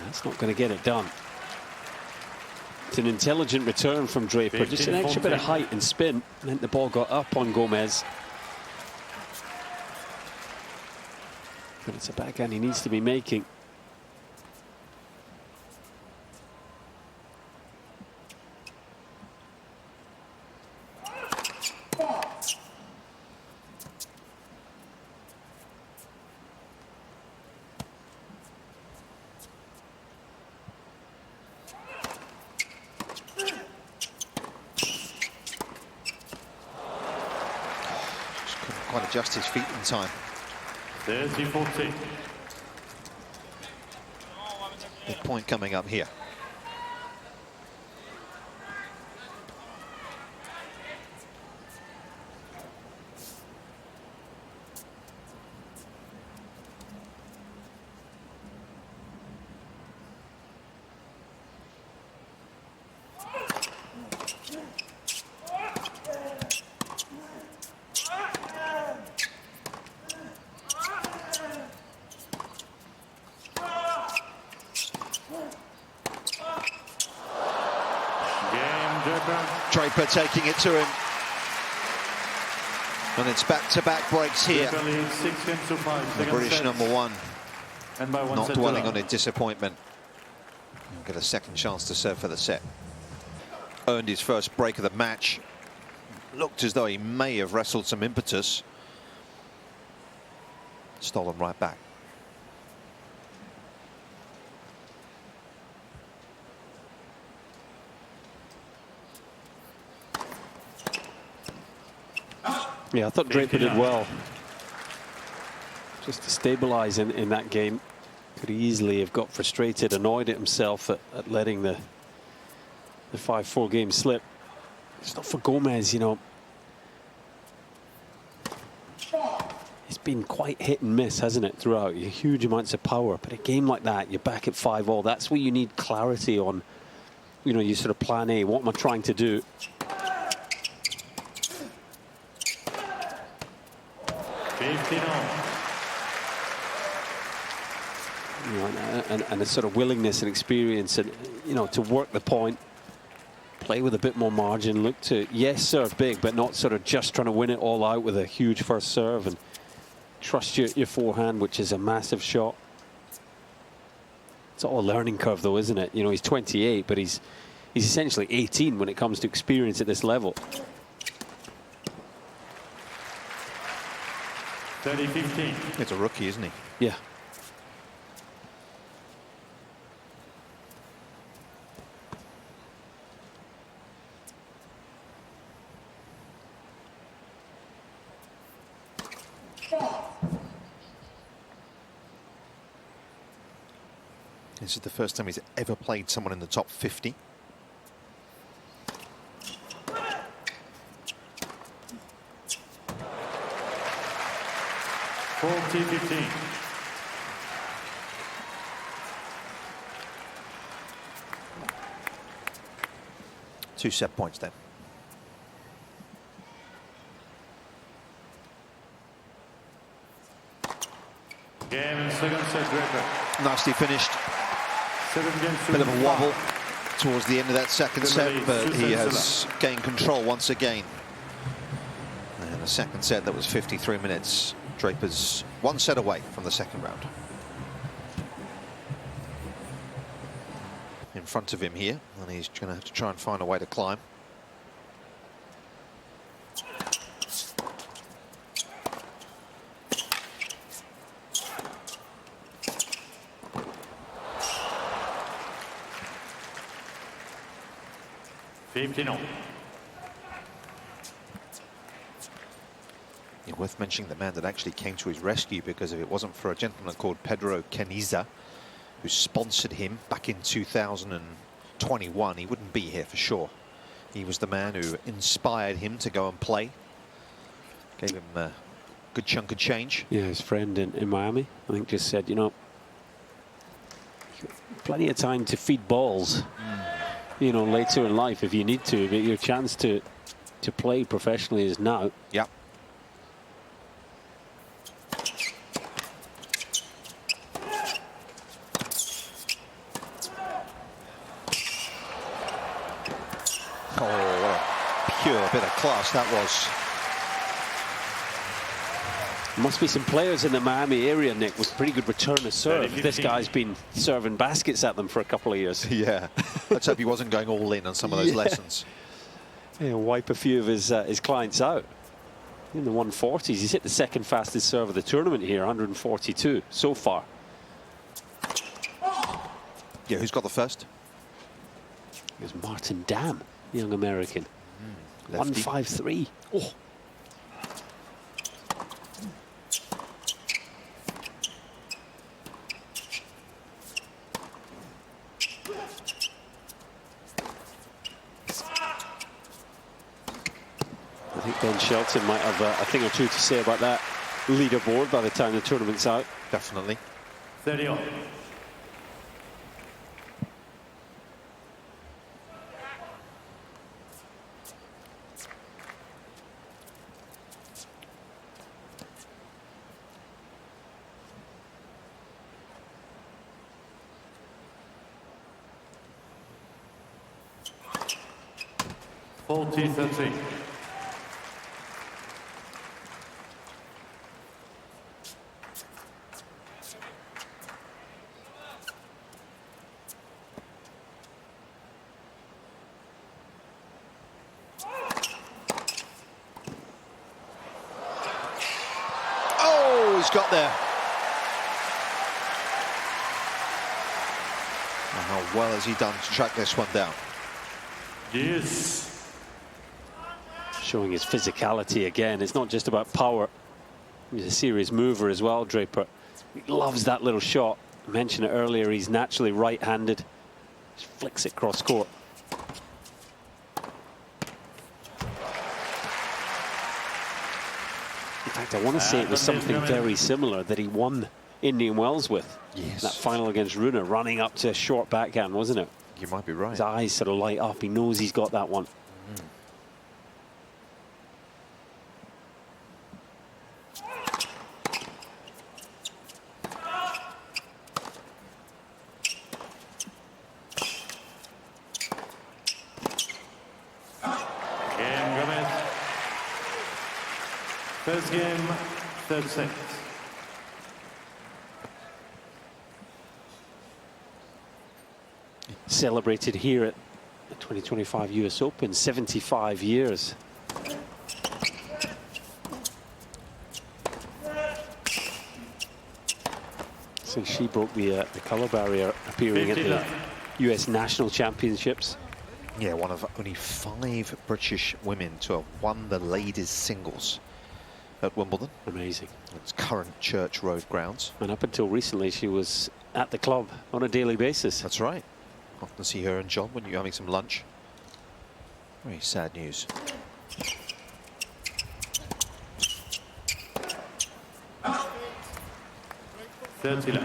That's not going to get it done. It's an intelligent return from Draper. Just an extra bit of height and spin. And then the ball got up on Gomez. But it's a backhand he needs to be making. Quite adjust his feet in time. 30-14. Big point coming up here. Draper taking it to him. And it's back-to-back breaks here. The British #1 And by one not set dwelling to on his disappointment. He'll get a second chance to serve for the set. Earned his first break of the match. Looked as though he may have wrestled some impetus. Stolen right back. Yeah, I thought Draper did well. Just to stabilise in that game. Could easily have got frustrated, annoyed at himself at letting the 5-4 game slip. It's not for Gomez, you know. It's been quite hit and miss, hasn't it, throughout? Huge amounts of power. But a game like that, you're back at 5-all. That's where you need clarity on, you know, your sort of plan A. What am I trying to do? You know, and a sort of willingness and experience, and you know, to work the point, play with a bit more margin, look to, yes, serve big, but not sort of just trying to win it all out with a huge first serve, and trust your forehand, which is a massive shot. It's all a learning curve, though, isn't it? You know, he's 28, but he's essentially 18 when it comes to experience at this level. 30-15. He's a rookie, isn't he? Yeah. This is the first time he's ever played someone in the top 50. Two set points then. Game second set, Draper. Nicely finished. Bit of a wobble towards the end of that second set, but he has gained control once again. And the second set, that was 53 minutes. Draper's one set away from the second round. In front of him here, and he's going to have to try and find a way to climb. Worth mentioning the man that actually came to his rescue, because if it wasn't for a gentleman called Pedro Caniza, who sponsored him back in 2021, he wouldn't be here for sure. He was the man who inspired him to go and play. Gave him a good chunk of change. Yeah, his friend in Miami, I think, just said, you know, plenty of time to feed balls, you know, later in life if you need to, but your chance to play professionally is now. Yep. Oh, what a pure bit of class that was. Must be some players in the Miami area, Nick, with pretty good return of serve. This guy's been serving baskets at them for a couple of years. Yeah, let's hope he wasn't going all in on some of those lessons. Yeah, wipe a few of his clients out. In the 140s, he's hit the second fastest serve of the tournament here, 142 so far. Yeah, who's got the first? It was Martin Dam, young American. 153. Oh. I think Ben Shelton might have a thing or two to say about that leaderboard by the time the tournament's out. Definitely. 30 on. $40-13. Oh, he's got there. And how well has he done to track this one down? Yes. Showing his physicality again. It's not just about power. He's a serious mover as well, Draper. He loves that little shot. I mentioned it earlier, he's naturally right-handed. Just flicks it cross court. In fact, I want to say it was something very similar that he won Indian Wells with. Yes. That final against Aryna, running up to a short backhand, wasn't it? You might be right. His eyes sort of light up. He knows he's got that one. First game, 30 seconds. Celebrated here at the 2025 US Open, 75 years. So she broke the colour barrier, appearing at the US National Championships. Yeah, one of only 5 British women to have won the ladies' singles at Wimbledon. Amazing. It's current Church Road grounds. And up until recently, she was at the club on a daily basis. That's right. Often see her and John when you're having some lunch. Very sad news. $30 left.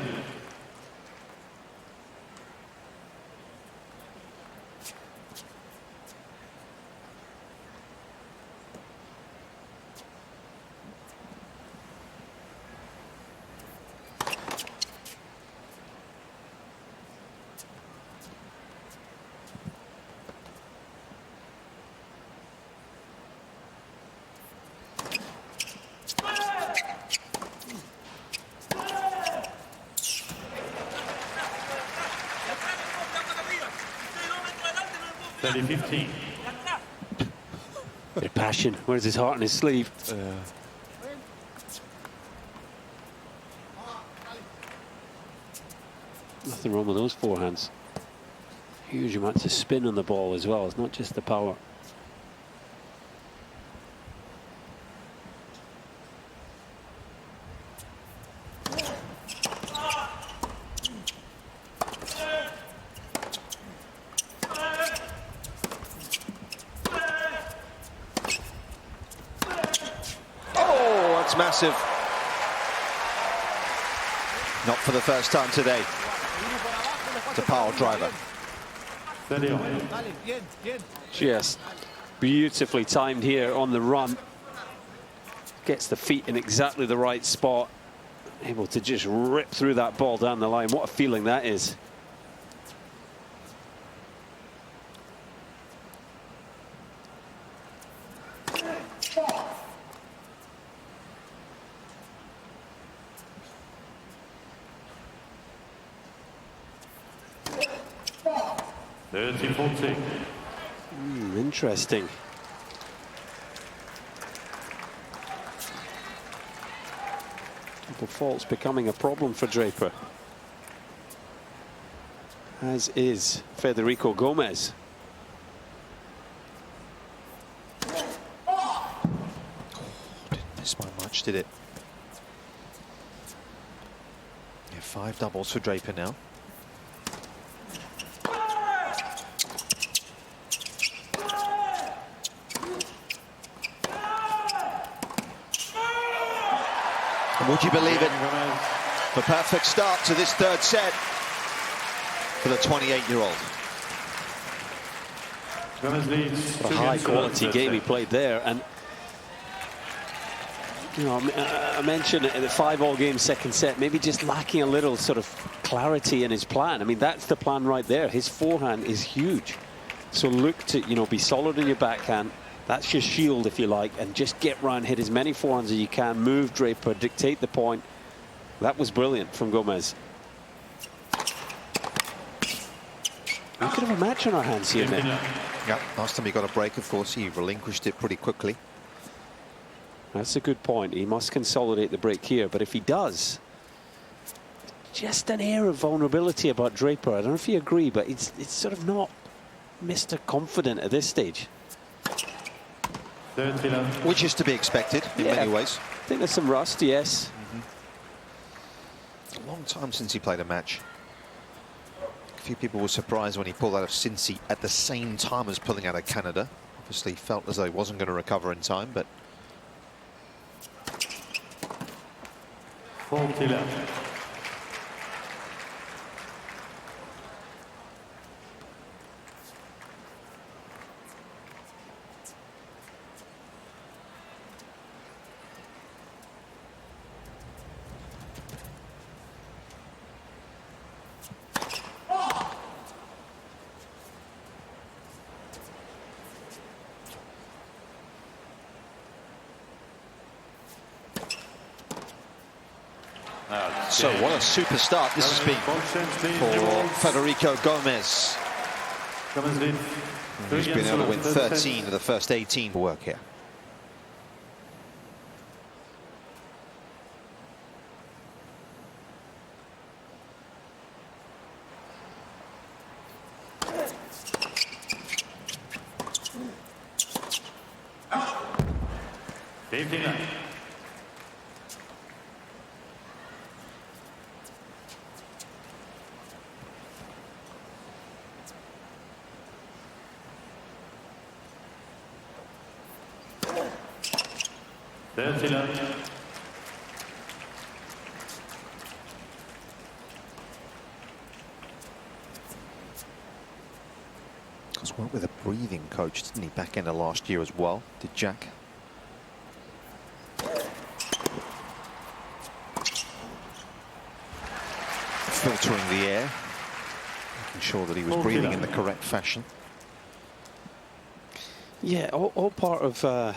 $30-15. Their passion. Where's his heart on his sleeve? Nothing wrong with those forehands. Huge amounts of spin on the ball as well. It's not just the power. aggressive. Not for the first time today. To pile driver. 31. Dale, bien, bien. Just beautifully timed here on the run. Gets the feet in exactly the right spot. Able to just rip through that ball down the line. What a feeling that is. Interesting. Double fault's becoming a problem for Draper, as is Federico Gomez. Didn't miss by much, did it? Yeah, 5 doubles for Draper now. And would you believe it? The perfect start to this third set for the 28-year-old. A high-quality game he played there, and you know, I mentioned it, the 5-all game second set, maybe just lacking a little sort of clarity in his plan. I mean, that's the plan right there. His forehand is huge, so look to, you know, be solid in your backhand. That's your shield, if you like, and just get round, hit as many forehands as you can, move Draper, dictate the point. That was brilliant from Gomez. We could have a match on our hands here, Nick. Yeah, last time he got a break, of course, he relinquished it pretty quickly. That's a good point. He must consolidate the break here, but if he does, just an air of vulnerability about Draper. I don't know if you agree, but it's sort of not Mr. Confident at this stage. Which is to be expected in many ways. I think there's some rust, yes. A long time since he played a match. A few people were surprised when he pulled out of Cincy at the same time as pulling out of Canada. Obviously felt as though he wasn't going to recover in time, but 40 left. so what a super start this has been for Federico Gomez. He's been able to win 13 of the first 18 to work here. He's worked with a breathing coach, didn't he, back end of last year as well, did Jack? Filtering the air, making sure that he was breathing in the correct fashion. Yeah, all part of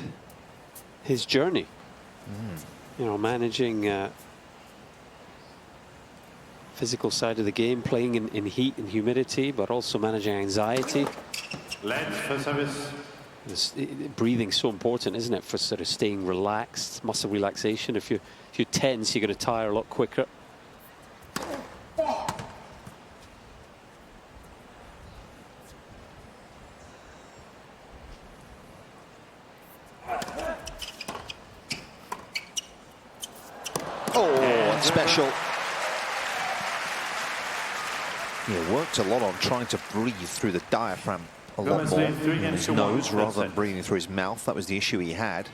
his journey. You know, managing physical side of the game, playing in heat and humidity, but also managing anxiety. Breathing's so important, isn't it, for sort of staying relaxed, muscle relaxation. If you're tense, you're going to tire a lot quicker. Special. Yeah, worked a lot on trying to breathe through the diaphragm a lot more in his nose rather than breathing through his mouth. That was the issue he had.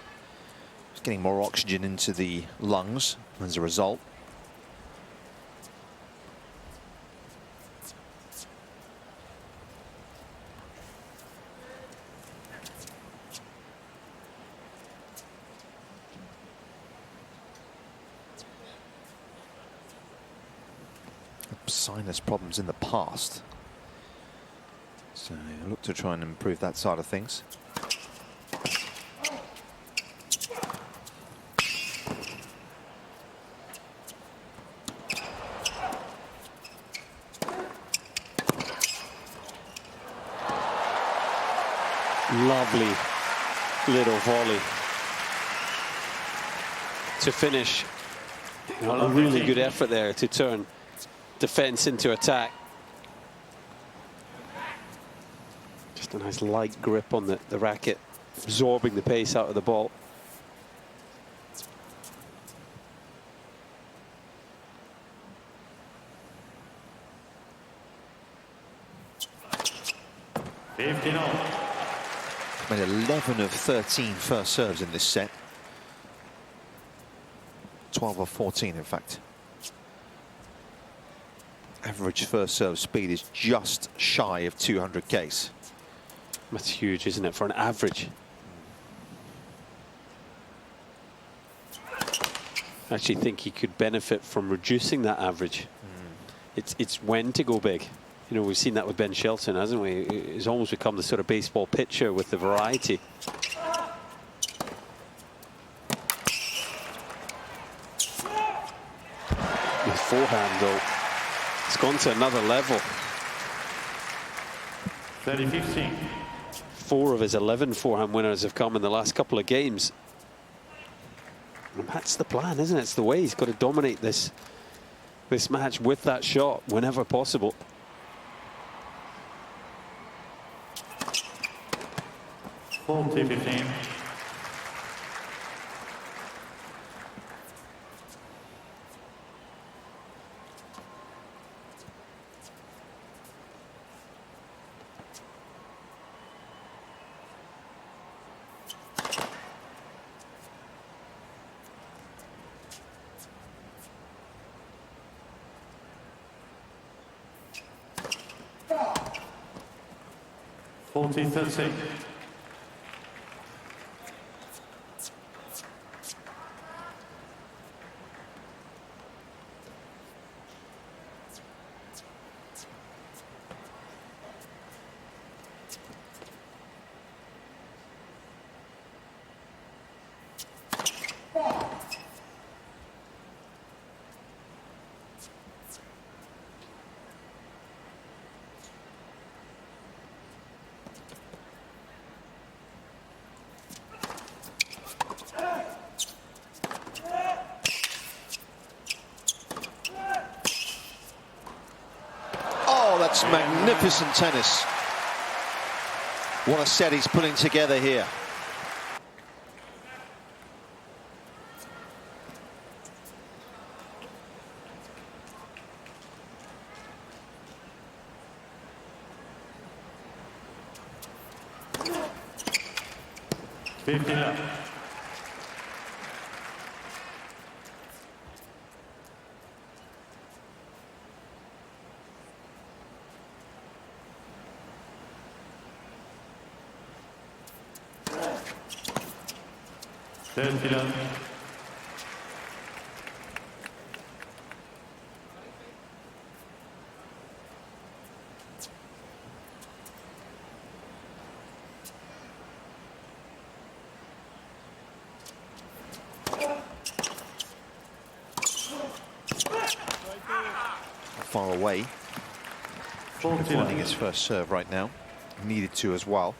getting more oxygen into the lungs as a result. Sinus problems in the past, so I look to try and improve that side of things. Lovely little volley to finish. A really good effort there to turn defense into attack. Just a nice light grip on the racket, absorbing the pace out of the ball. Made 11 of 13 first serves in this set. 12 of 14, in fact. Average first serve speed is just shy of 200 Ks. That's huge, isn't it, for an average? I actually think he could benefit from reducing that average. It's when to go big. You know, we've seen that with Ben Shelton, hasn't we? He's almost become the sort of baseball pitcher with the variety. His forehand, though, it's gone to another level. 30-15. 4 of his 11 forehand winners have come in the last couple of games. And that's the plan, isn't it? It's the way he's got to dominate this match with that shot whenever possible. -15. That's magnificent tennis. What a set he's putting together here. Far away. Finding his first serve right now. Needed to as well.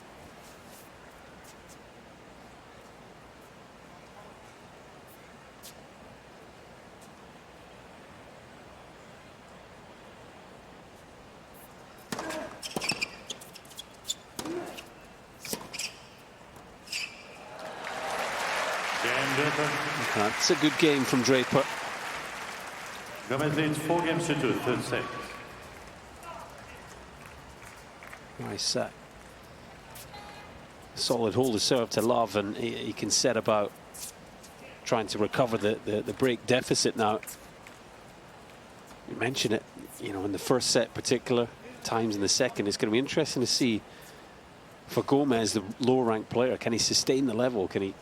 That's a good game from Draper. Gomez leads 4-2, third set. Nice set. Solid hold of serve to love, and he can set about trying to recover the break deficit now. You mentioned it, you know, in the first set particular, times in the second. It's going to be interesting to see for Gomez, the lower ranked player, can he sustain the level? Can he,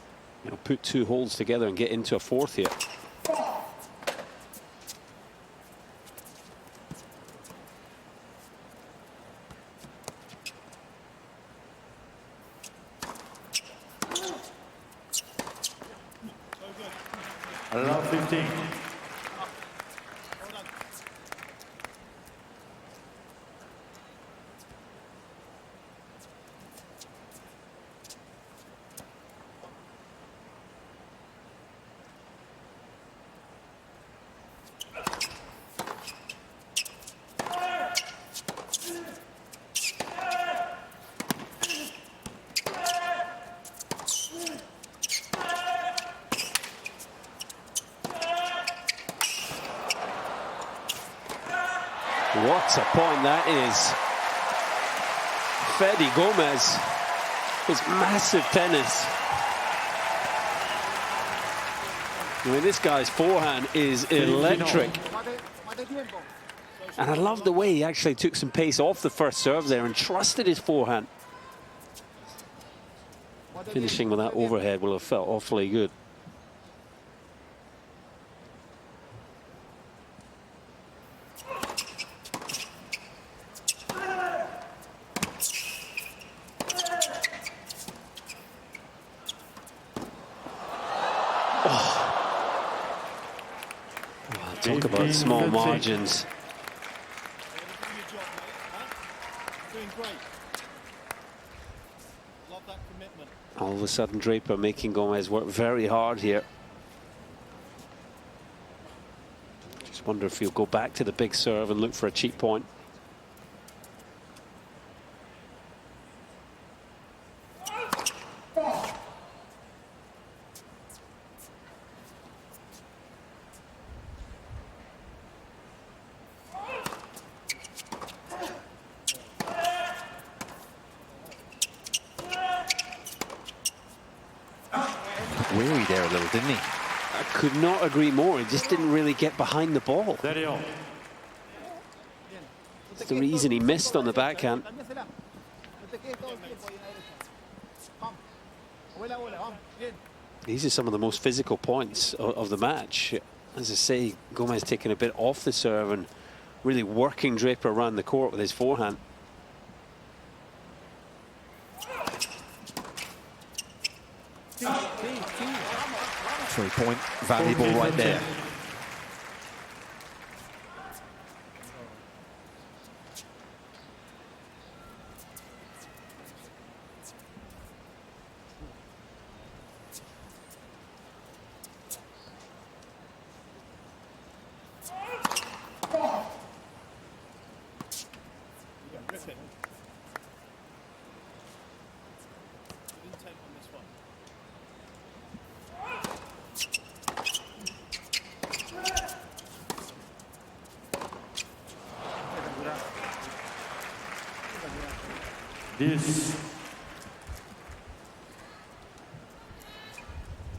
you know, put two holds together and get into a fourth here? Love 15. What a point that is. Fede Gomez is massive tennis. I mean, this guy's forehand is electric. And I love the way he actually took some pace off the first serve there and trusted his forehand. Finishing with that overhead will have felt awfully good. Talk about small margins. Doing great. Love that commitment. All of a sudden, Draper making Gomez work very hard here. Just wonder if he'll go back to the big serve and look for a cheap point. Weary there a little, didn't he? I could not agree more. He just didn't really get behind the ball. That's the reason he missed on the backhand. These are some of the most physical points of the match. As I say, Gomez taking a bit off the serve and really working Draper around the court with his forehand. 3-point valuable right there. This.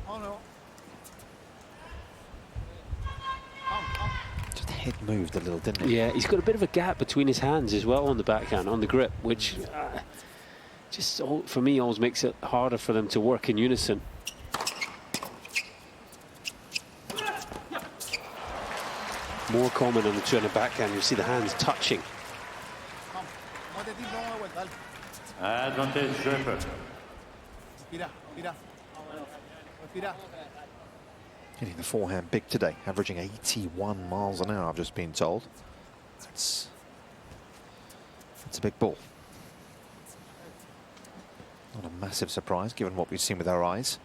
Oh no. Just the head moved a little, didn't it? Yeah, he's got a bit of a gap between his hands as well on the backhand, on the grip, which just for me always makes it harder for them to work in unison. More common on the two-handed backhand, you see the hands touching. Advantage Draper. Hitting the forehand big today, averaging 81 miles an hour, I've just been told. That's a big ball. Not a massive surprise, given what we've seen with our eyes.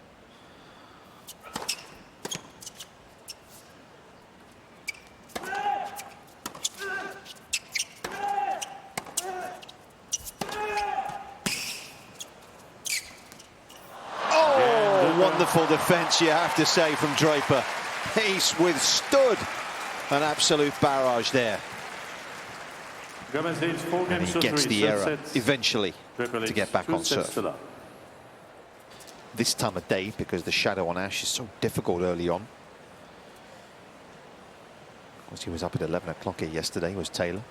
Wonderful defence, you have to say, from Draper. He's withstood an absolute barrage there. Gomez leads 4 And games he to gets 3 the error sets. eventually Draper to leads get back 2 on sets serve. to love. this time of day because the shadow on Ash is so difficult early on. Of course, he was up at 11 o'clock here yesterday, was Taylor.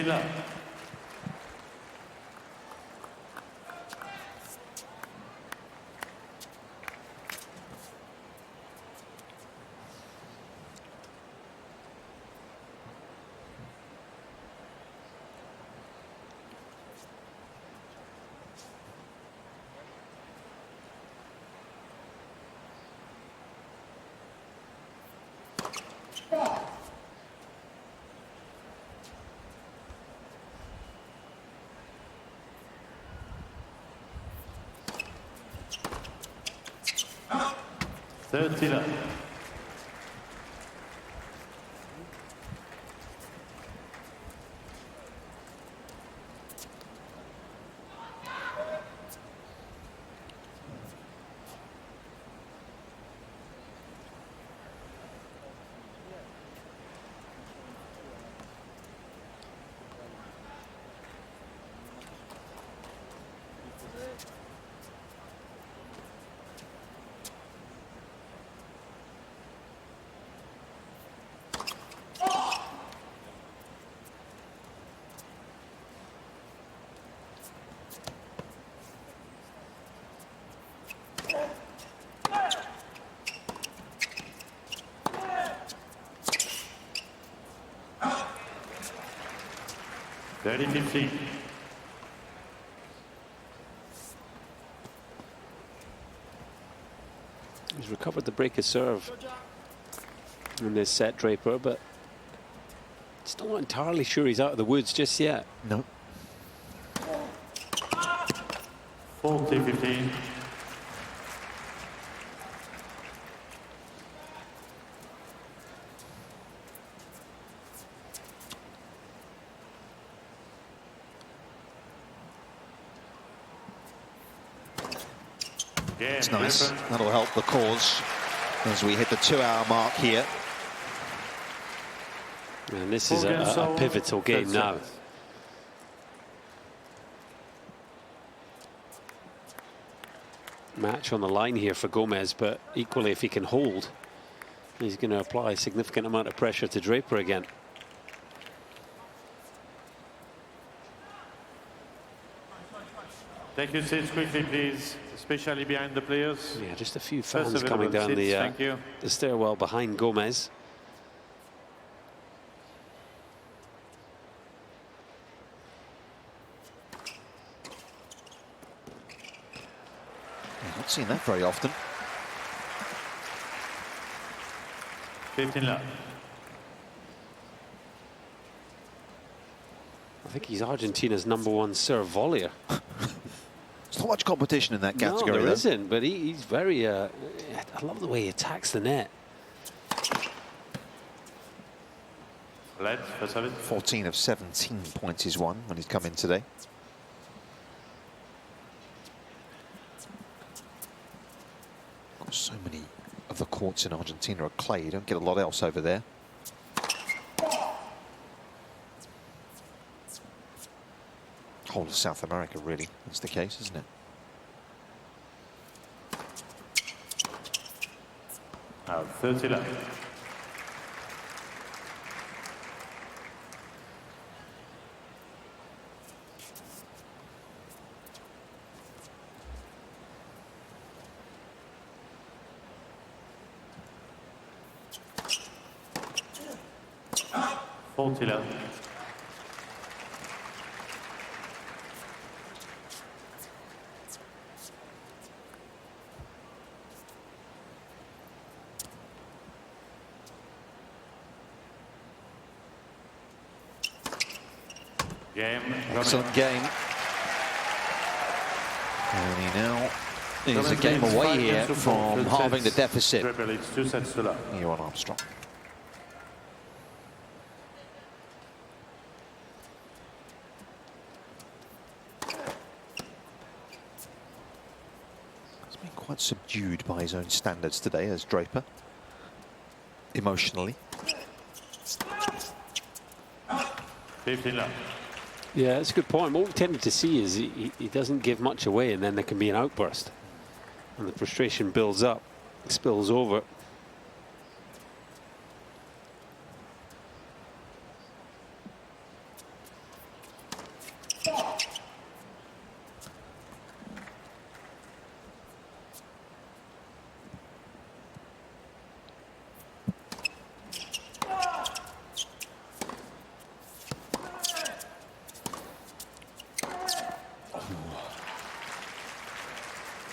love. Love. $30-15. He's recovered the break of serve in this set, Draper, but still not entirely sure he's out of the woods just yet. No. 40-15. It's nice. That'll help the cause as we hit the 2-hour mark here. And this is a pivotal game now. Match on the line here for Gomez, but equally if he can hold, he's going to apply a significant amount of pressure to Draper again. Take your seats quickly, please, especially behind the players. Yeah, just a few fans coming down the stairwell behind Gomez. I've not seen that very often. 15 love. I think he's Argentina's #1 serve volleyer. There's not much competition in that category. No, there though. isn't, but he's very... I love the way he attacks the net. Led for 7. 14 of 17 points he's won when he's come in today. So many of the courts in Argentina are clay. You don't get a lot else over there. Whole of South America, really, that's the case, isn't it? Now 30 left. Love. Game. Excellent game. And he now is a game away here from halving the deficit. Draper leads 2 sets to love. Here on Armstrong. quite subdued by his own standards today as Draper, emotionally. 15 love. Yeah, that's a good point. What we tended to see is he doesn't give much away, and then there can be an outburst. And the frustration builds up, spills over.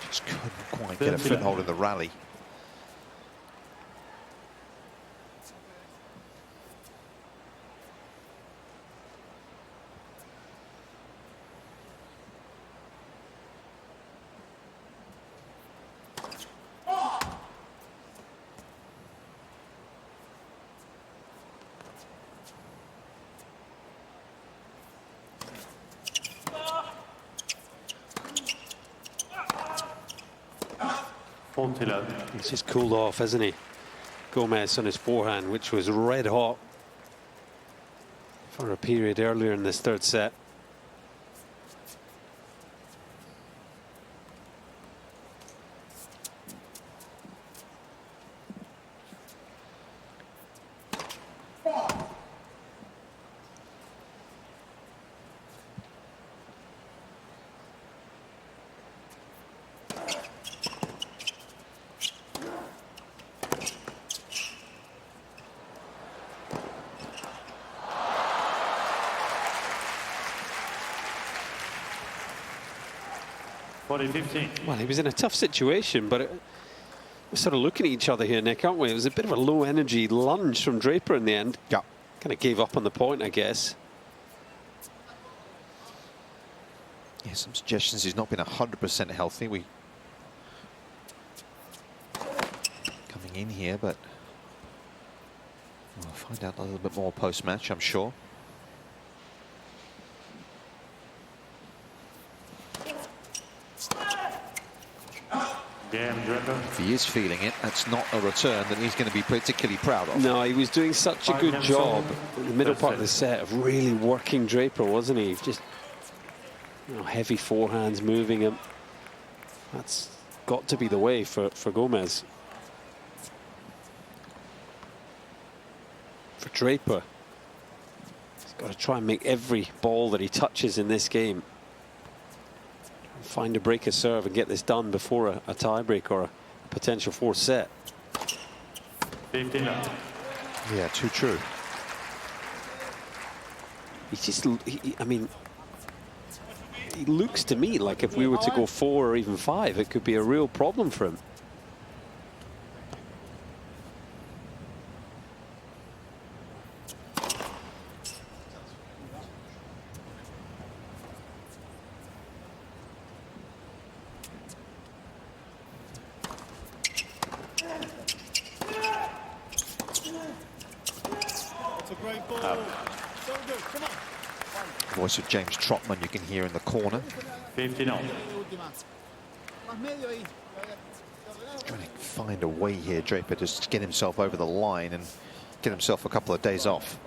Just couldn't quite get a foothold in the rally. He's just cooled off, hasn't he? Gomez on his forehand, which was red hot for a period earlier in this third set. Well, he was in a tough situation, but we're sort of looking at each other here, Nick, aren't we? It was a bit of a low-energy lunge from Draper in the end. Yeah. Kind of gave up on the point, I guess. Yeah, some suggestions he's not been 100% healthy. We coming in here, but we'll find out a little bit more post-match, I'm sure. If he is feeling it, that's not a return that he's going to be particularly proud of. No, he was doing such a good job in the middle part of the set of really working Draper, wasn't he? Just, you know, heavy forehands moving him. That's got to be the way for Gomez. For Draper, he's got to try and make every ball that he touches in this game. Find a breaker serve and get this done before a tie break or a potential fourth set. 15 love. Yeah, too true. He's just, I mean, he looks to me like if we were to go 4 or even 5, it could be a real problem for him. Voice of James Trotman you can hear in the corner. 15 on. Trying to find a way here, Draper, just to get himself over the line and get himself a couple of days off.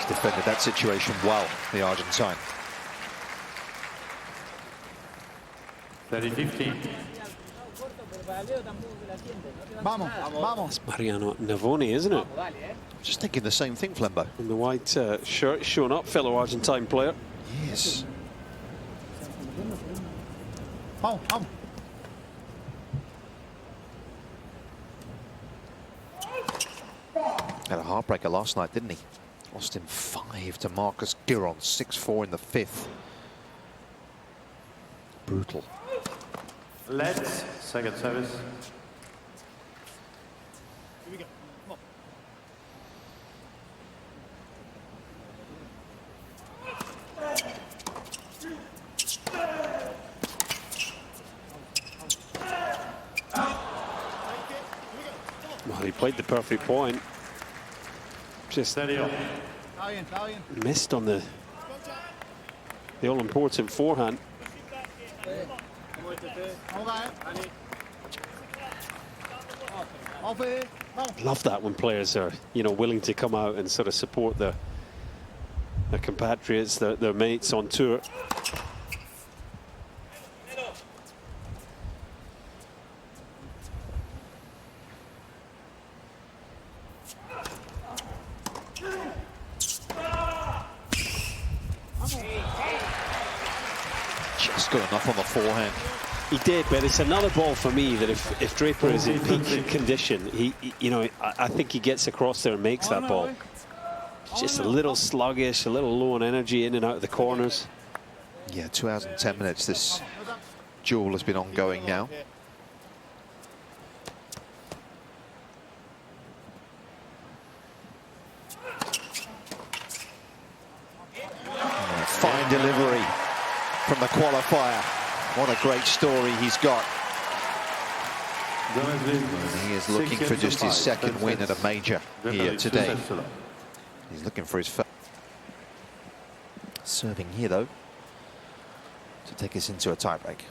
Defended that situation well, the Argentine. 30-15. Vamos, vamos. It's Mariano Navoni, isn't it? Just thinking the same thing, Flembo. In the white shirt, showing up, fellow Argentine player. Yes. Vamos, vamos. Had a heartbreaker last night, didn't he? Lost in 5 to Marcus Giron, 6-4 in the 5th. Brutal. Let's second service. He played the perfect point. Just Steady on. Está bien, está bien. missed on the all-important forehand. Vamos acá, Vamos, Fede. Vamos. Love that when players are, you know, willing to come out and sort of support their compatriots, their mates on tour. Just got enough on the forehand. He did, but it's another ball for me that if Draper is in peak condition, you know, I think he gets across there and makes that ball. Just a little sluggish, a little low on energy, in and out of the corners. Yeah, 2 hours and 10 minutes. This duel has been ongoing now. Fine delivery from the qualifier. What a great story he's got. And he is looking for just his second win at a major here today. He's looking for his first. Serving here, though, to take us into a tiebreak.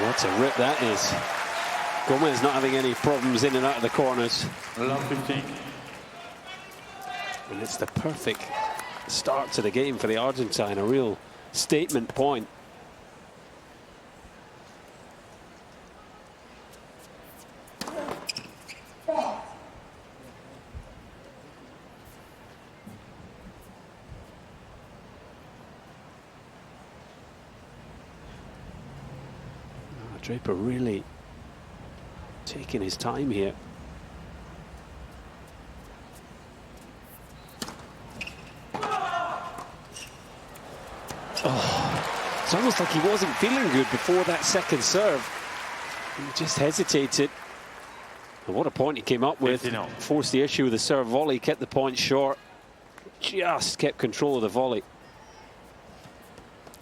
What a rip that is. Gomez not having any problems in and out of the corners. Love 15. And it's the perfect start to the game for the Argentine, a real statement point. Draper really taking his time here. Oh, it's almost like he wasn't feeling good before that second serve. He just hesitated. And what a point he came up with. Forced the issue with the serve volley, kept the point short. Just kept control of the volley.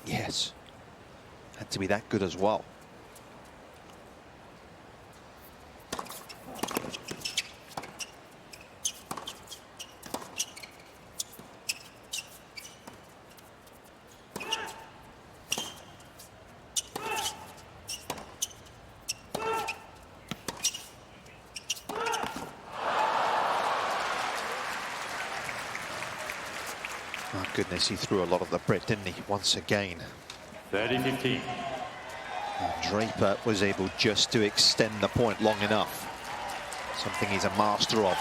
Yes. Had to be that good as well. Oh, goodness, he threw a lot of the Brit, didn't he, once again? 30-15. Draper was able just to extend the point long enough. Something he's a master of.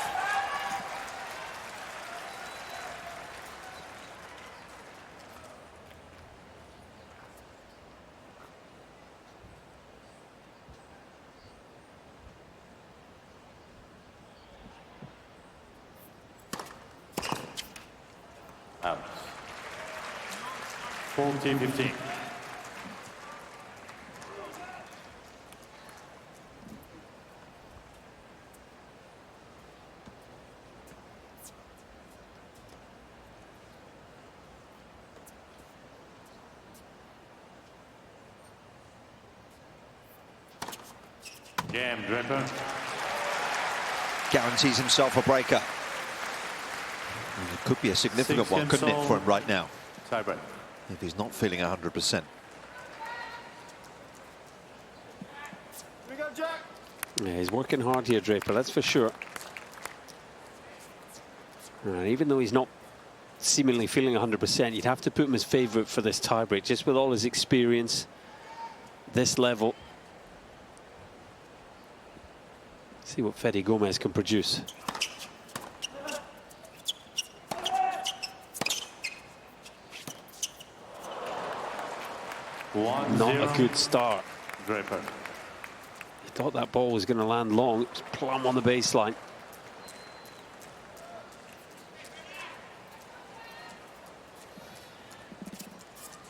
Out. 14-15. Game, Draper. Guarantees himself a breaker. And it could be a significant one, couldn't it, for him right now? Tiebreak. If he's not feeling 100%. Yeah, he's working hard here, Draper, that's for sure. Even though he's not seemingly feeling 100%, you'd have to put him as favourite for this tiebreak, just with all his experience, this level. See what Fede Gomez can produce. Not a good start. Draper. He thought that ball was going to land long. It was plumb on the baseline.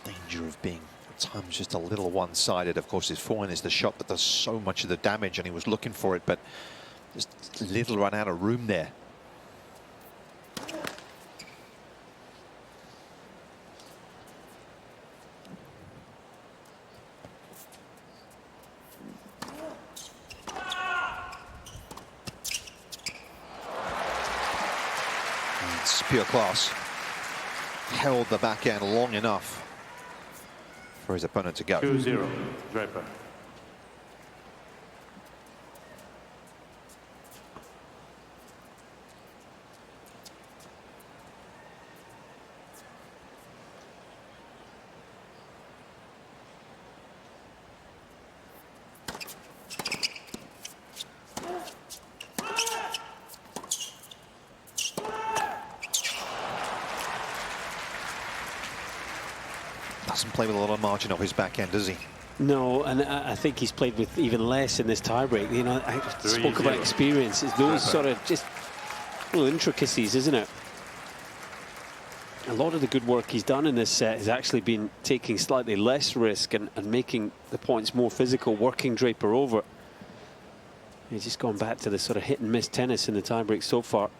Danger of being at times just a little one-sided. Of course, his forehand is the shot that does so much of the damage, and he was looking for it, but just a little run out of room there. It's pure class. Held the backhand long enough for his opponent to go. 2-0, Draper. Doesn't play with a lot of margin off his backhand, does he? No, and I think he's played with even less in this tiebreak. You know, I spoke about experience. It's those sort of just little intricacies, isn't it? A lot of the good work he's done in this set has actually been taking slightly less risk and making the points more physical, working Draper over. He's just gone back to the sort of hit and miss tennis in the tiebreak so far.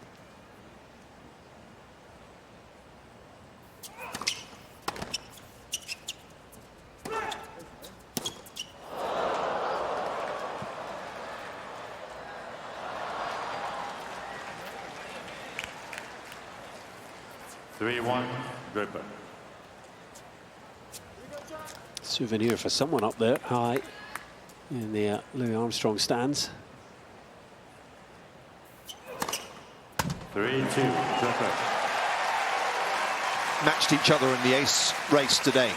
Draper. Souvenir for someone up there high in the Louis Armstrong stands. 3-2, Draper. Matched each other in the ace race today.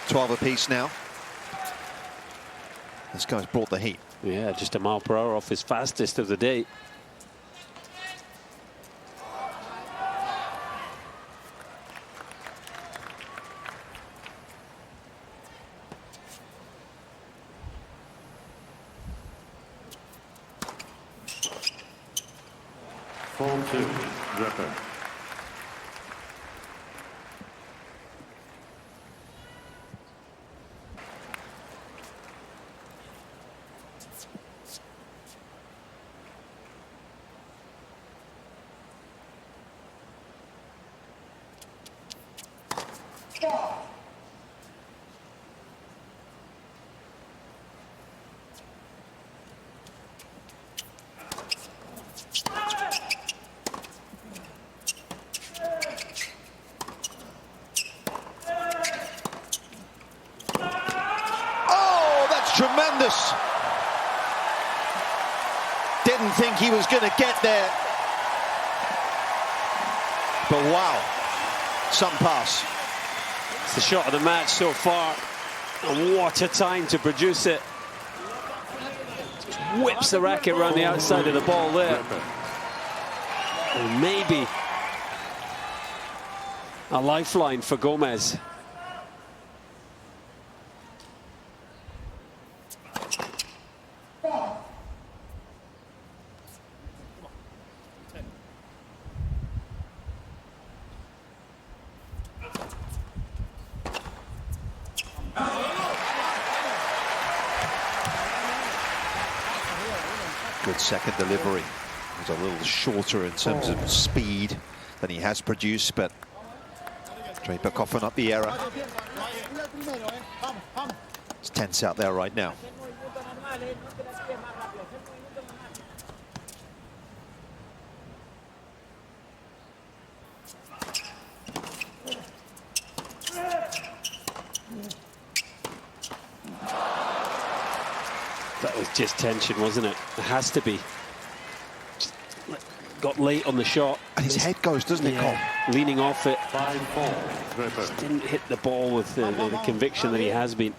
12 apiece now. This guy's brought the heat. Yeah, just a mile per hour off his fastest of the day. Draper. Tremendous. Didn't think he was going to get there. But wow, some pass. It's the shot of the match so far. And what a time to produce it. Just whips the racket around the outside of the ball there. And maybe a lifeline for Gomez. Good second delivery. He's a little shorter in terms of speed than he has produced, but Draper coughing up the error. It's tense out there right now. That was just tension, wasn't it? It has to be. Just got late on the shot. And his head goes, doesn't it, Cole? Leaning off it. 5-4, Just didn't hit the ball with the conviction that he has been.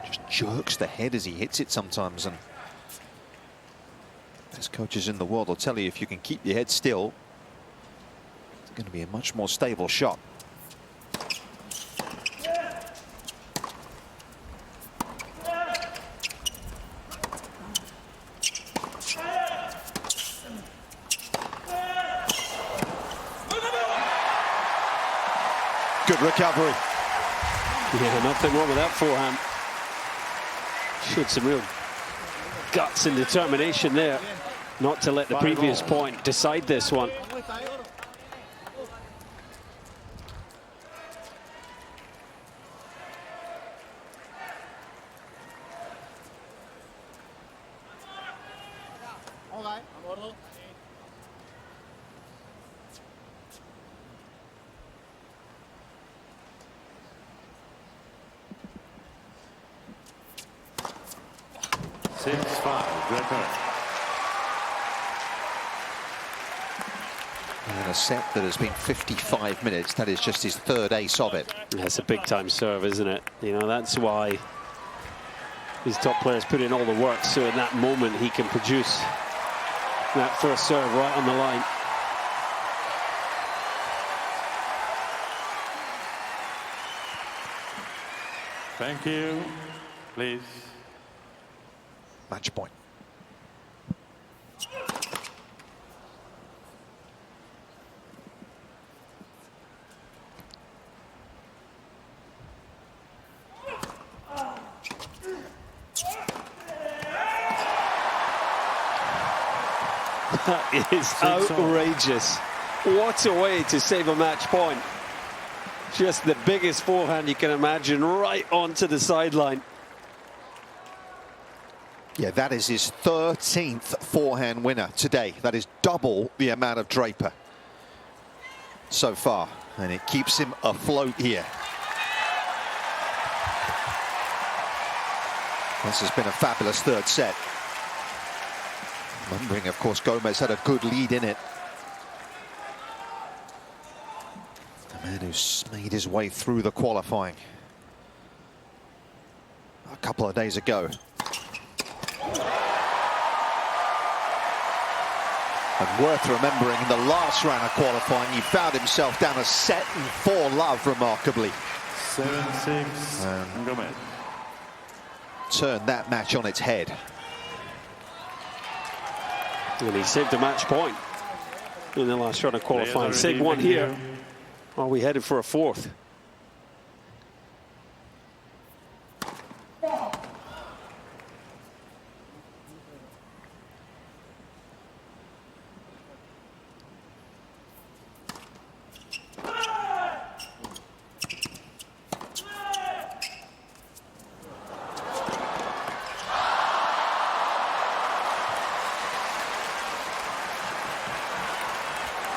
Just jerks the head as he hits it sometimes. And best coaches in the world will tell you, if you can keep your head still, it's going to be a much more stable shot. Good recovery. Yeah, nothing wrong with that forehand. Showed some real guts and determination there, not to let the previous point decide this one. 6-5, Draper. And a set that has been 55 minutes. That is just his third ace of it. That's a big time serve, isn't it? You know, that's why these top players put in all the work, so in that moment he can produce that first serve right on the line. Thank you. Please. Match point. That is outrageous. What a way to save a match point. Just the biggest forehand you can imagine, right onto the sideline. Yeah, that is his 13th forehand winner today. That is double the amount of Draper so far, and it keeps him afloat here. This has been a fabulous third set. Remembering, of course, Gomez had a good lead in it. The man who's made his way through the qualifying a couple of days ago. And worth remembering, in the last round of qualifying, he found himself down a set and 4 love, remarkably. 7-6, Gomez. Turned that match on its head. And he saved a match point in the last round of qualifying. Saved one here. Are we headed for a fourth?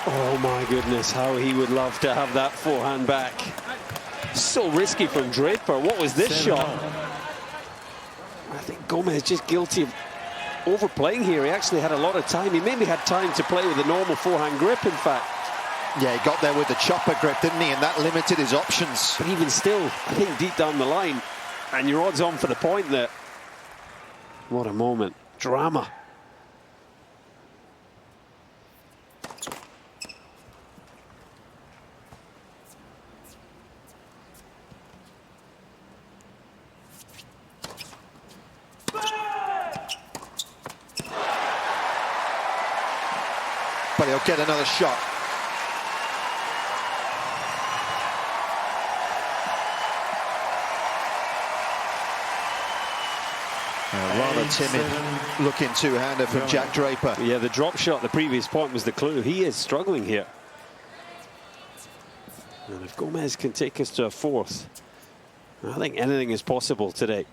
Oh my goodness, how he would love to have that forehand back. So risky from Draper. What was this shot? I think Gomez just guilty of overplaying here. He actually had a lot of time. He maybe had time to play with a normal forehand grip, in fact. Yeah, he got there with the chopper grip, didn't he? And that limited his options. But even still, I think deep down the line, and your odds on for the point there. What a moment. Drama. But he'll get another shot. Rather timid looking two-hander from Jack Draper. Yeah, the drop shot, the previous point was the clue. He is struggling here. And if Gomez can take us to a fourth, I think anything is possible today.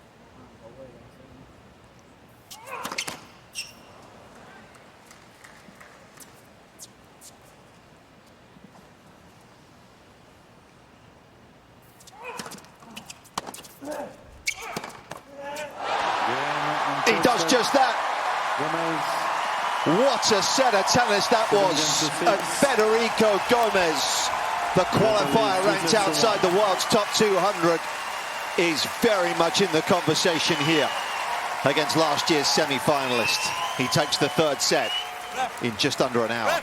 He does just that. What a set of tennis that was. And Federico Gomez, the qualifier ranked outside the world's top 200, is very much in the conversation here against last year's semi-finalist. He takes the third set in just under an hour.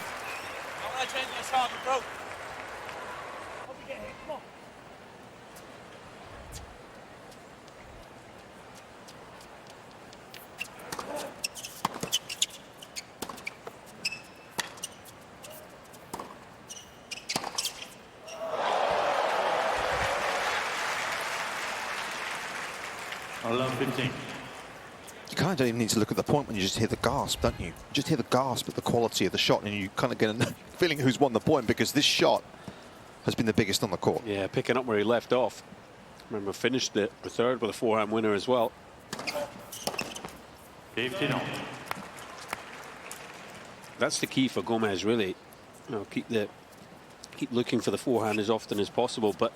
You kind of don't even need to look at the point when you just hear the gasp, don't you? You just hear the gasp at the quality of the shot, and you kind of get a feeling who's won the point, because this shot has been the biggest on the court. Yeah, picking up where he left off. Remember, finished the third with a forehand winner as well. That's the key for Gomez, really. You know, keep looking for the forehand as often as possible, but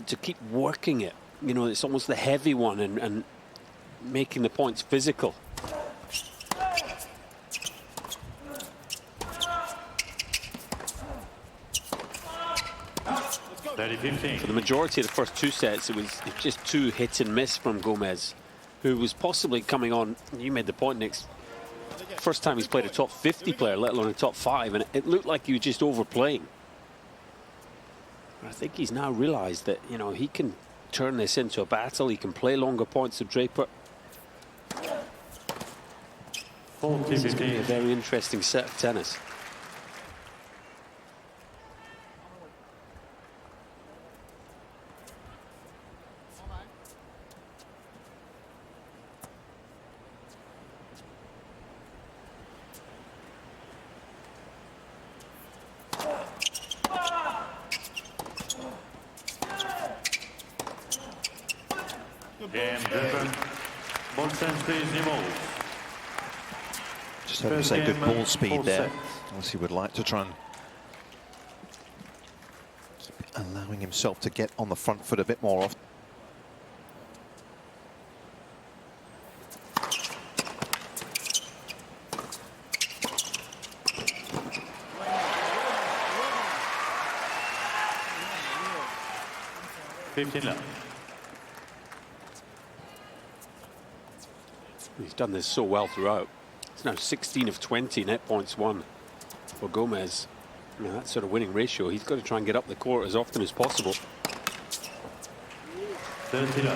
to keep working it. You know, it's almost the heavy one, and making the points physical. 30-15. For the majority of the first two sets, it was just two hit and miss from Gomez, who was possibly coming on. You made the point, Nick. First time he's played a top 50 player, let alone a top 5, and it looked like he was just overplaying. I think he's now realised that, you know, he can turn this into a battle. He can play longer points with Draper. This is going to be a very interesting set of tennis. Game Draper. Ball sense, please, new balls. Just heard him say good ball speed there. Unless he would like to try and keep allowing himself to get on the front foot a bit more often. He's done this so well throughout. It's now 16 of 20 net points won for Gomez. I mean, that sort of winning ratio, he's got to try and get up the court as often as possible. 30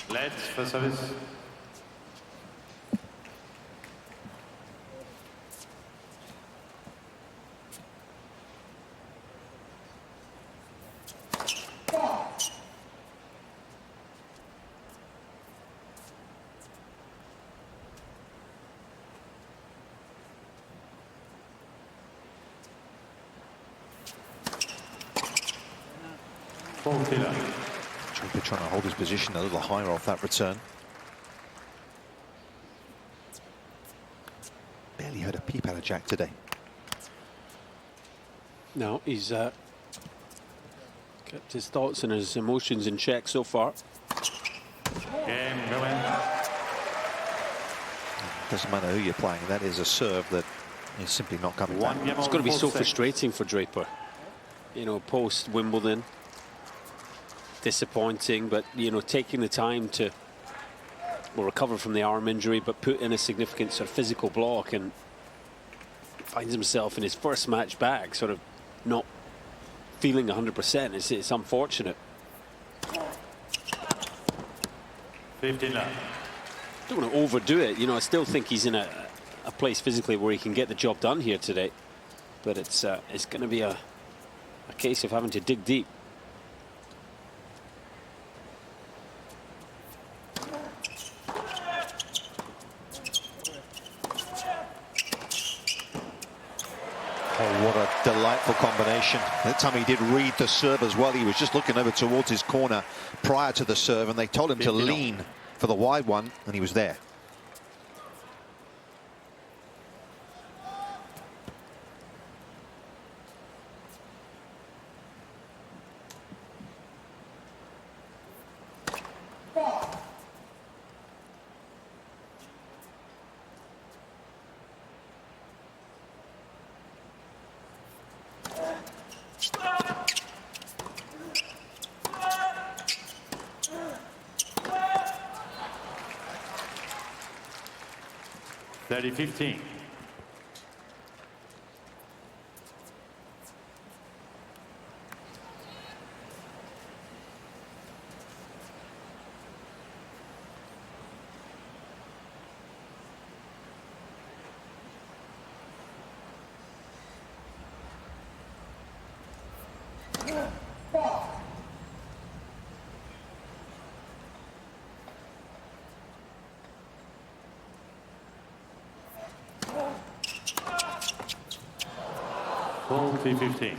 Let's for service. Draper trying to hold his position a little higher off that return. Barely heard a peep out of Jack today. No, he's kept his thoughts and his emotions in check so far. Game going. Doesn't matter who you're playing, that is a serve that is simply not coming back. It's going to be so frustrating for Draper. You know, post Wimbledon. Disappointing, but you know, taking the time to recover from the arm injury, but put in a significant sort of physical block, and finds himself in his first match back sort of not feeling 100%. It's unfortunate. 15 love. Don't want to overdo it. You know, I still think he's in a place physically where he can get the job done here today, but it's going to be a case of having to dig deep. Oh, what a delightful combination. That time he did read the serve as well. He was just looking over towards his corner prior to the serve, and they told him to lean for the wide one, and he was there. $30-15. $40-15.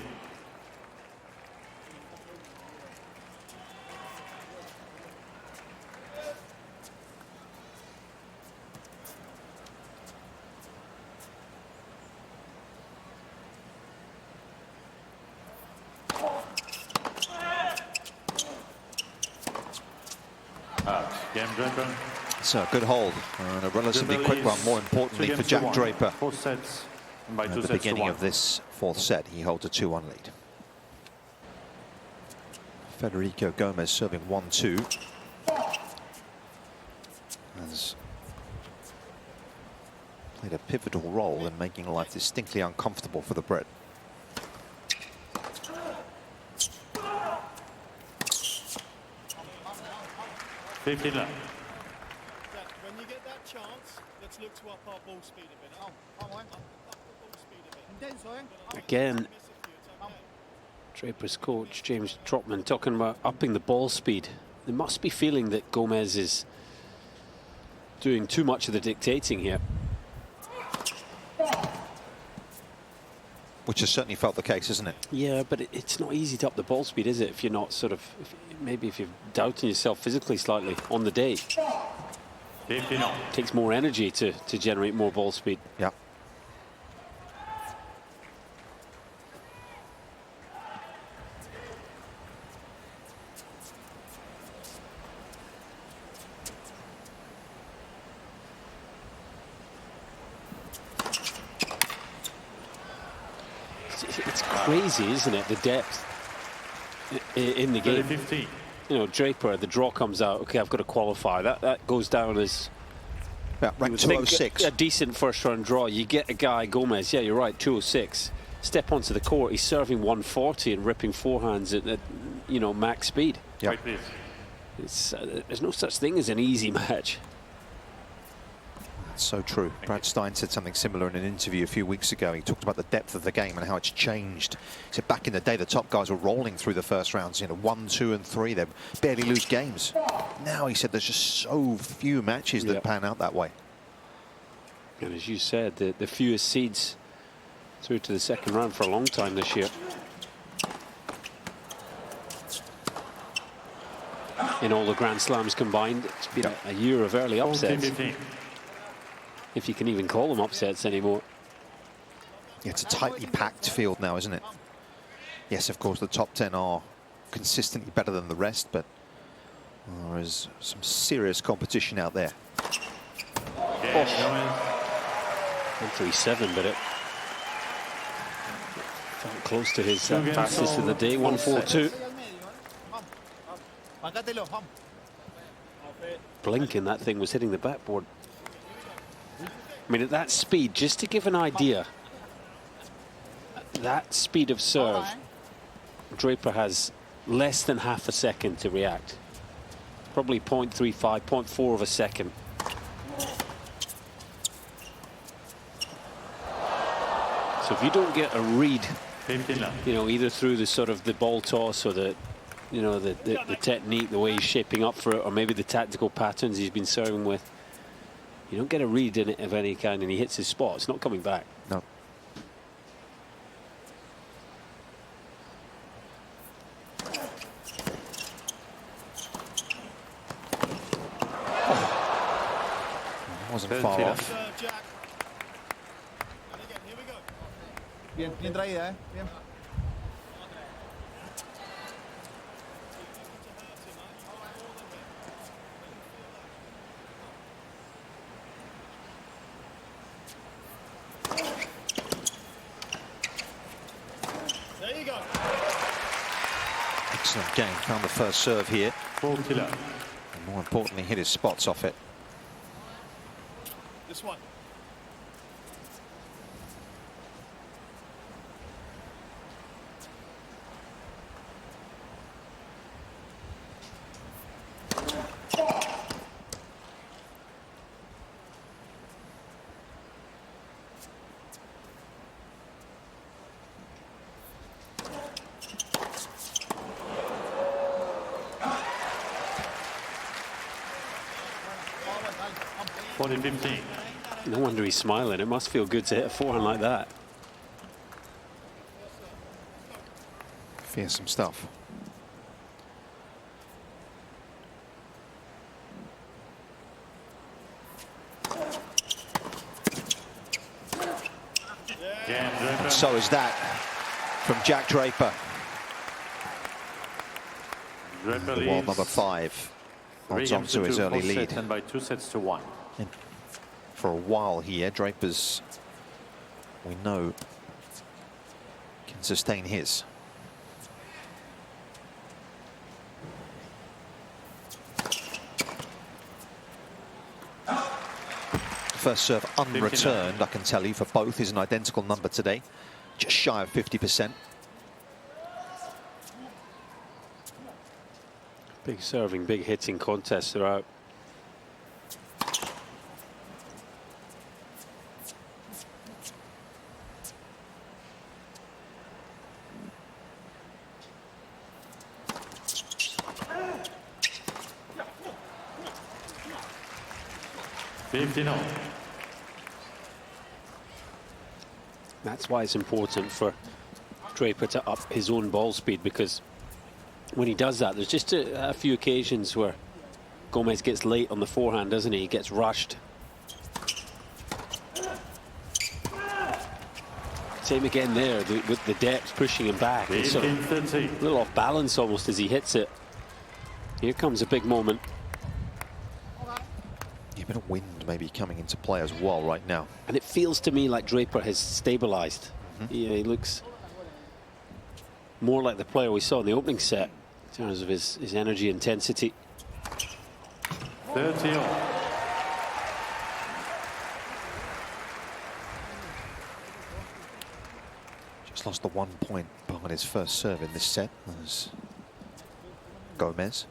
Game Draper. So a good hold and a relatively quick one, more importantly for Jack Draper. 4 sets by 2 At the sets to beginning 1. of this fourth set, he holds a 2-1 lead. Federico Gomez serving 1-2. Has played a pivotal role in making life distinctly uncomfortable for the Brit. When you get that chance, let's look to up our ball speed a bit. Vamos, vamos, Up the ball speed a bit. Intenso, Again, Miss a few, it's okay. Draper's coach, James Trotman, talking about upping the ball speed. They must be feeling that Gomez is doing too much of the dictating here. Which has certainly felt the case, isn't it? Yeah, but it's not easy to up the ball speed, is it? If you're not sort of, maybe if you're doubting yourself physically slightly on the day. 15 all. It takes more energy to generate more ball speed. Yeah. It's crazy, isn't it? The depth in the game. 15. You know, Draper, the draw comes out. Okay, I've got to qualify. That goes down as Yeah, you ranked would think 206. a decent first round draw. You get a guy, Gomez. Yeah, you're right, 206. Step onto the court. He's serving 140 and ripping forehands at you know, max speed. Yeah. Right, please. It's, there's no such thing as an easy match. So true. Brad Stein said something similar in an interview a few weeks ago. He talked about the depth of the game and how it's changed. He said back in the day, the top guys were rolling through the first rounds, you know, 1, 2, and 3. They barely lose games. Now, he said, there's just so few matches that Yep. pan out that way. And as you said, the fewest seeds through to the second round for a long time this year. In all the Grand Slams combined, it's been a year of early 14, upsets. 15. If you can even call them upsets anymore. Yeah, it's a tightly packed field now, isn't it? Yes, of course, the top 10 are consistently better than the rest, but there is some serious competition out there. Game Gomez. 137, but it felt close to his Two games fastest of the day. all, 142. Bancátelo, vamos. Blinking, that thing was hitting the backboard. I mean, at that speed, just to give an idea, that speed of serve, Draper has less than half a second to react. Probably 0.35, 0.4 of a second. So if you don't get a read, 15 left. you know, either through the sort of the ball toss or the, you know, the technique, the way he's shaping up for it, or maybe the tactical patterns he's been serving with, you don't get a read in it of any kind and he hits his spot, it's not coming back. No. Wasn't far 30 off. Jack. And again, here we go. Bien, bien traída, bien. There you go. Excellent game. Found the first serve here. 40 left. And more importantly, hit his spots off it. This one. Forty 15. No wonder he's smiling. It must feel good to hit a forehand like that. Fearsome stuff. Game Draper. So is that from Jack Draper, Draper the world number leads 5. holds on to his early lead. And by 2-1. For a while here, Draper's, we know, can sustain his. First serve unreturned, I can tell you, for both is an identical number today, just shy of 50%. Big serving, big hitting contests throughout. That's why it's important for Draper to up his own ball speed, because when he does that, there's just a few occasions where Gomez gets late on the forehand, doesn't he? He gets rushed. Same again there, with the depth pushing him back. It's sort of a little off balance almost as he hits it. Here comes a big moment. A bit of wind maybe coming into play as well right now. And it feels to me like Draper has stabilized. He looks more like the player we saw in the opening set in terms of his energy intensity. 30. Just lost the 1 point behind his first serve in this set. As Gomez.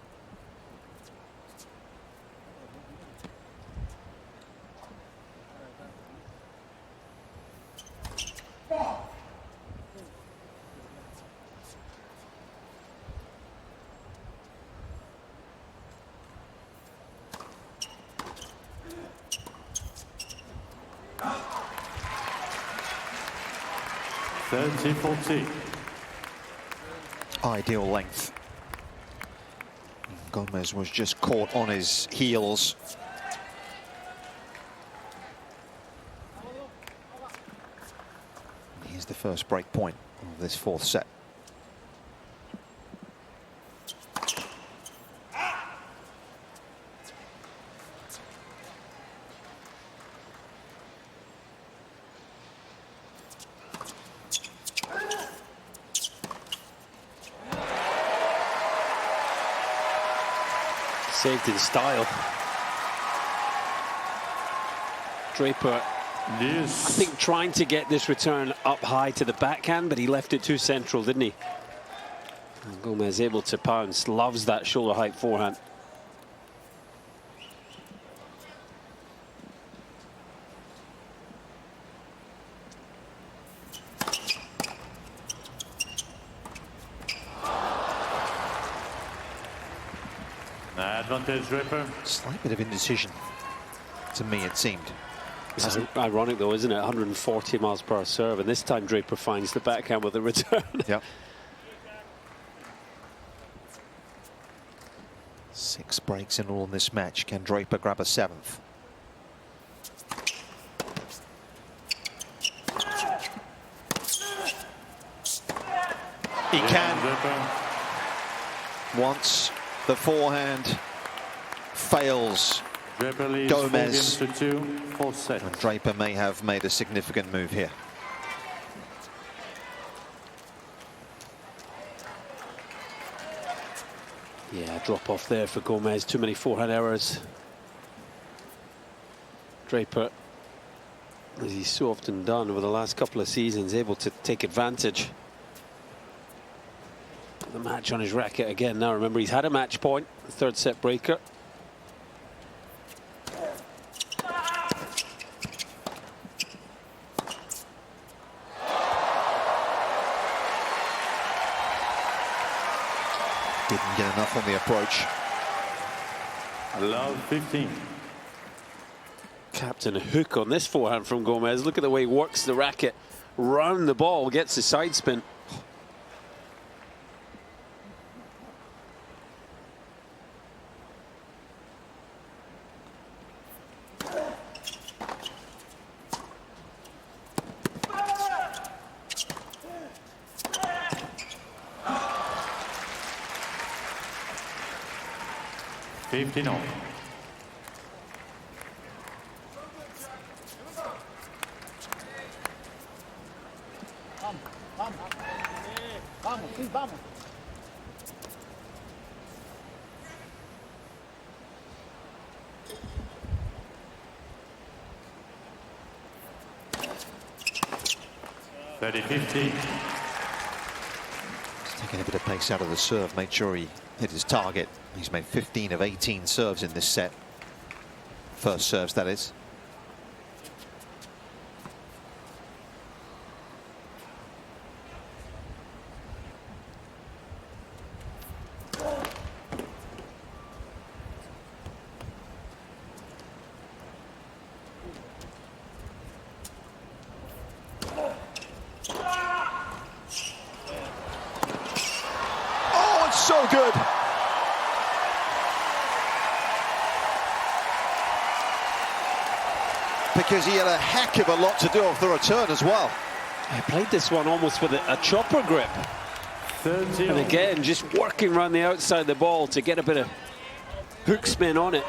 Ideal length. Gomez was just caught on his heels. Here's the first break point of this fourth set. Saved in style. Draper, I think, trying to get this return up high to the backhand, but he left it too central, didn't he? And Gomez able to pounce, loves that shoulder height forehand. Advantage, Draper. Slight bit of indecision, to me it seemed. It's ironic though, isn't it? 140 miles per hour serve, and this time Draper finds the backhand with a return. Yep. 6 breaks in all in this match. Can Draper grab a 7th? He can. Once the forehand fails Gomez, and Draper may have made a significant move here. Yeah, drop off there for Gomez. Too many forehand errors. Draper, as he's so often done over the last couple of seasons, able to take advantage. The match on his racket again now. Remember, he's had a match point, the third set breaker. Didn't get enough on the approach. Love 15. Captain hook on this forehand from Gomez. Look at the way he works the racket round the ball, gets the side spin. 15 all. Vamos, vamos. Vamos, sí, vamos. (30-15). He's taking a bit of pace out of the serve, made sure he hit his target. He's made 15 of 18 serves in this set. First serves, that is. So good. Because he had a heck of a lot to do off the return as well. I played this one almost with a chopper grip. 30 And again, just working around the outside of the ball to get a bit of hook spin on it.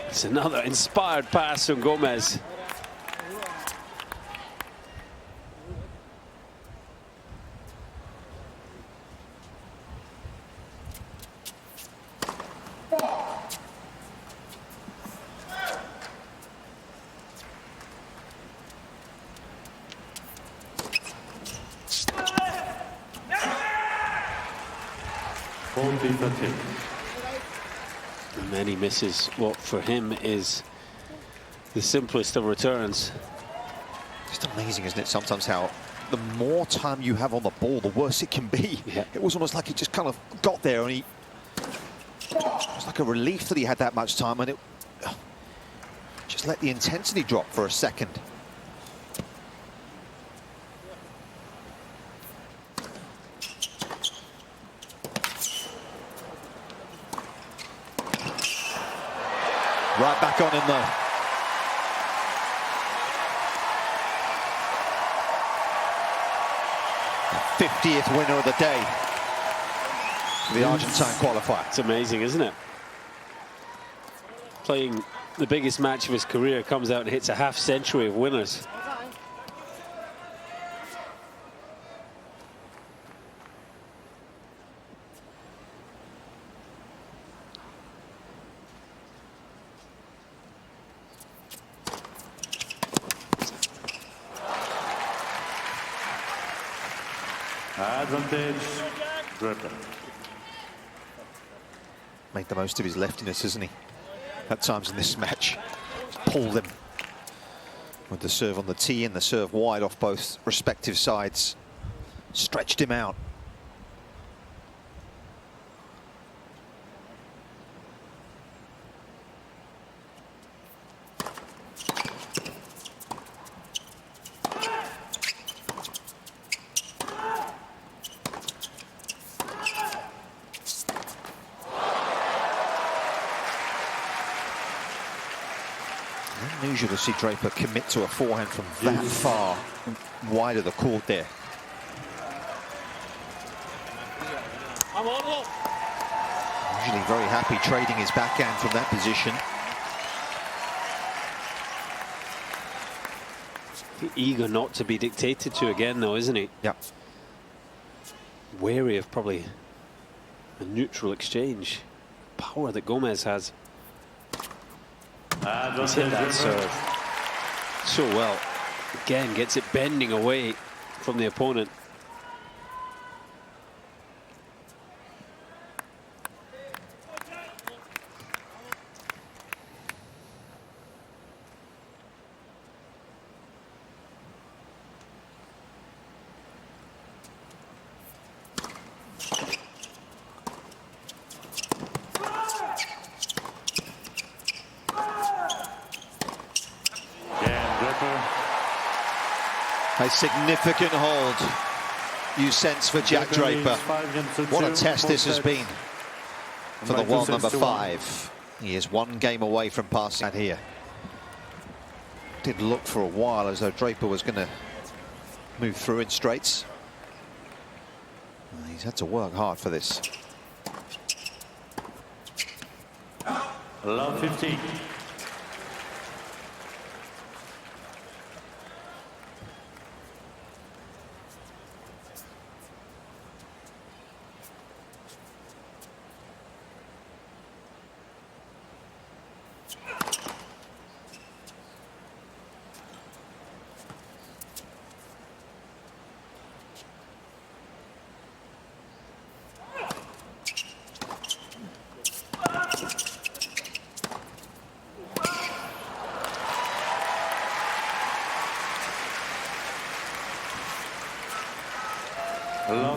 It's another inspired pass from Gomez. And then he misses what for him is the simplest of returns. It's amazing, isn't it, sometimes how the more time you have on the ball, the worse it can be. Yeah. It was almost like he just kind of got there and it was like a relief that he had that much time, and it just let the intensity drop for a second. Right back on him though. The 50th winner of the day for the Argentine qualifier. It's amazing, isn't it? Playing the biggest match of his career, comes out and hits a half century of winners. Advantage, Draper. Made the most of his leftiness, hasn't he? At times in this match. Pulled him with the serve on the tee and the serve wide off both respective sides. Stretched him out. Unusual to see Draper commit to a forehand from that far wide of the court there. Usually very happy trading his backhand from that position. Eager not to be dictated to again though, isn't he? Yeah. Wary of probably a neutral exchange. Power that Gomez has. He's hit that serve so well. Again, gets it bending away from the opponent. A significant hold you sense for Jack Draper. What a test this has been for the world number 5. He is one game away from passing that here. Did look for a while as though Draper was going to move through in straights. He's had to work hard for this. Love 15.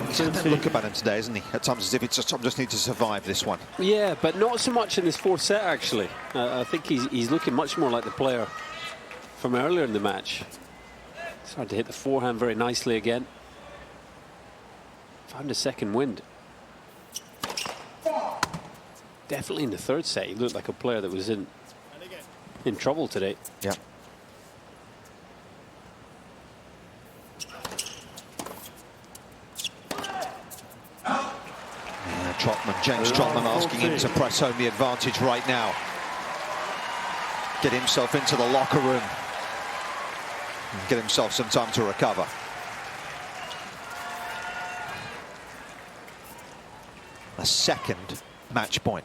He's had that look about him today, isn't he? At times as if it's just, I just need to survive this one. Yeah, but not so much in this fourth set, actually. I think he's looking much more like the player from earlier in the match. It's hard to hit the forehand very nicely again. Found a second wind. Definitely in the third set, he looked like a player that was in trouble today. Yeah. James Trotman asking him to press home the advantage right now. Get himself into the locker room. And get himself some time to recover. A second match point.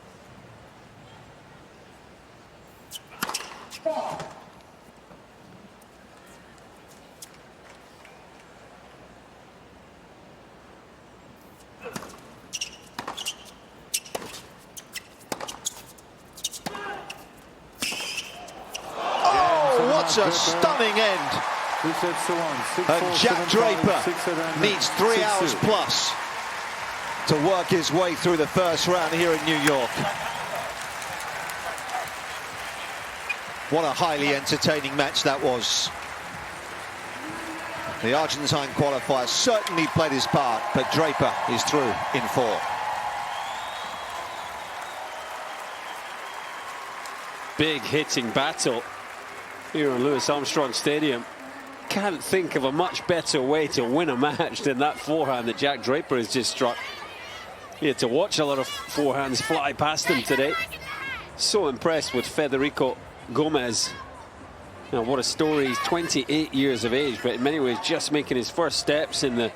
A stunning end. And Jack Draper needs 3 hours plus to work his way through the first round here in New York. What a highly entertaining match that was. The Argentine qualifier certainly played his part, but Draper is through in 4. Big hitting battle here in Louis Armstrong Stadium. Can't think of a much better way to win a match than that forehand that Jack Draper has just struck. He had to watch a lot of forehands fly past him today. So impressed with Federico Gomez. Now, what a story. He's 28 years of age, but in many ways just making his first steps in the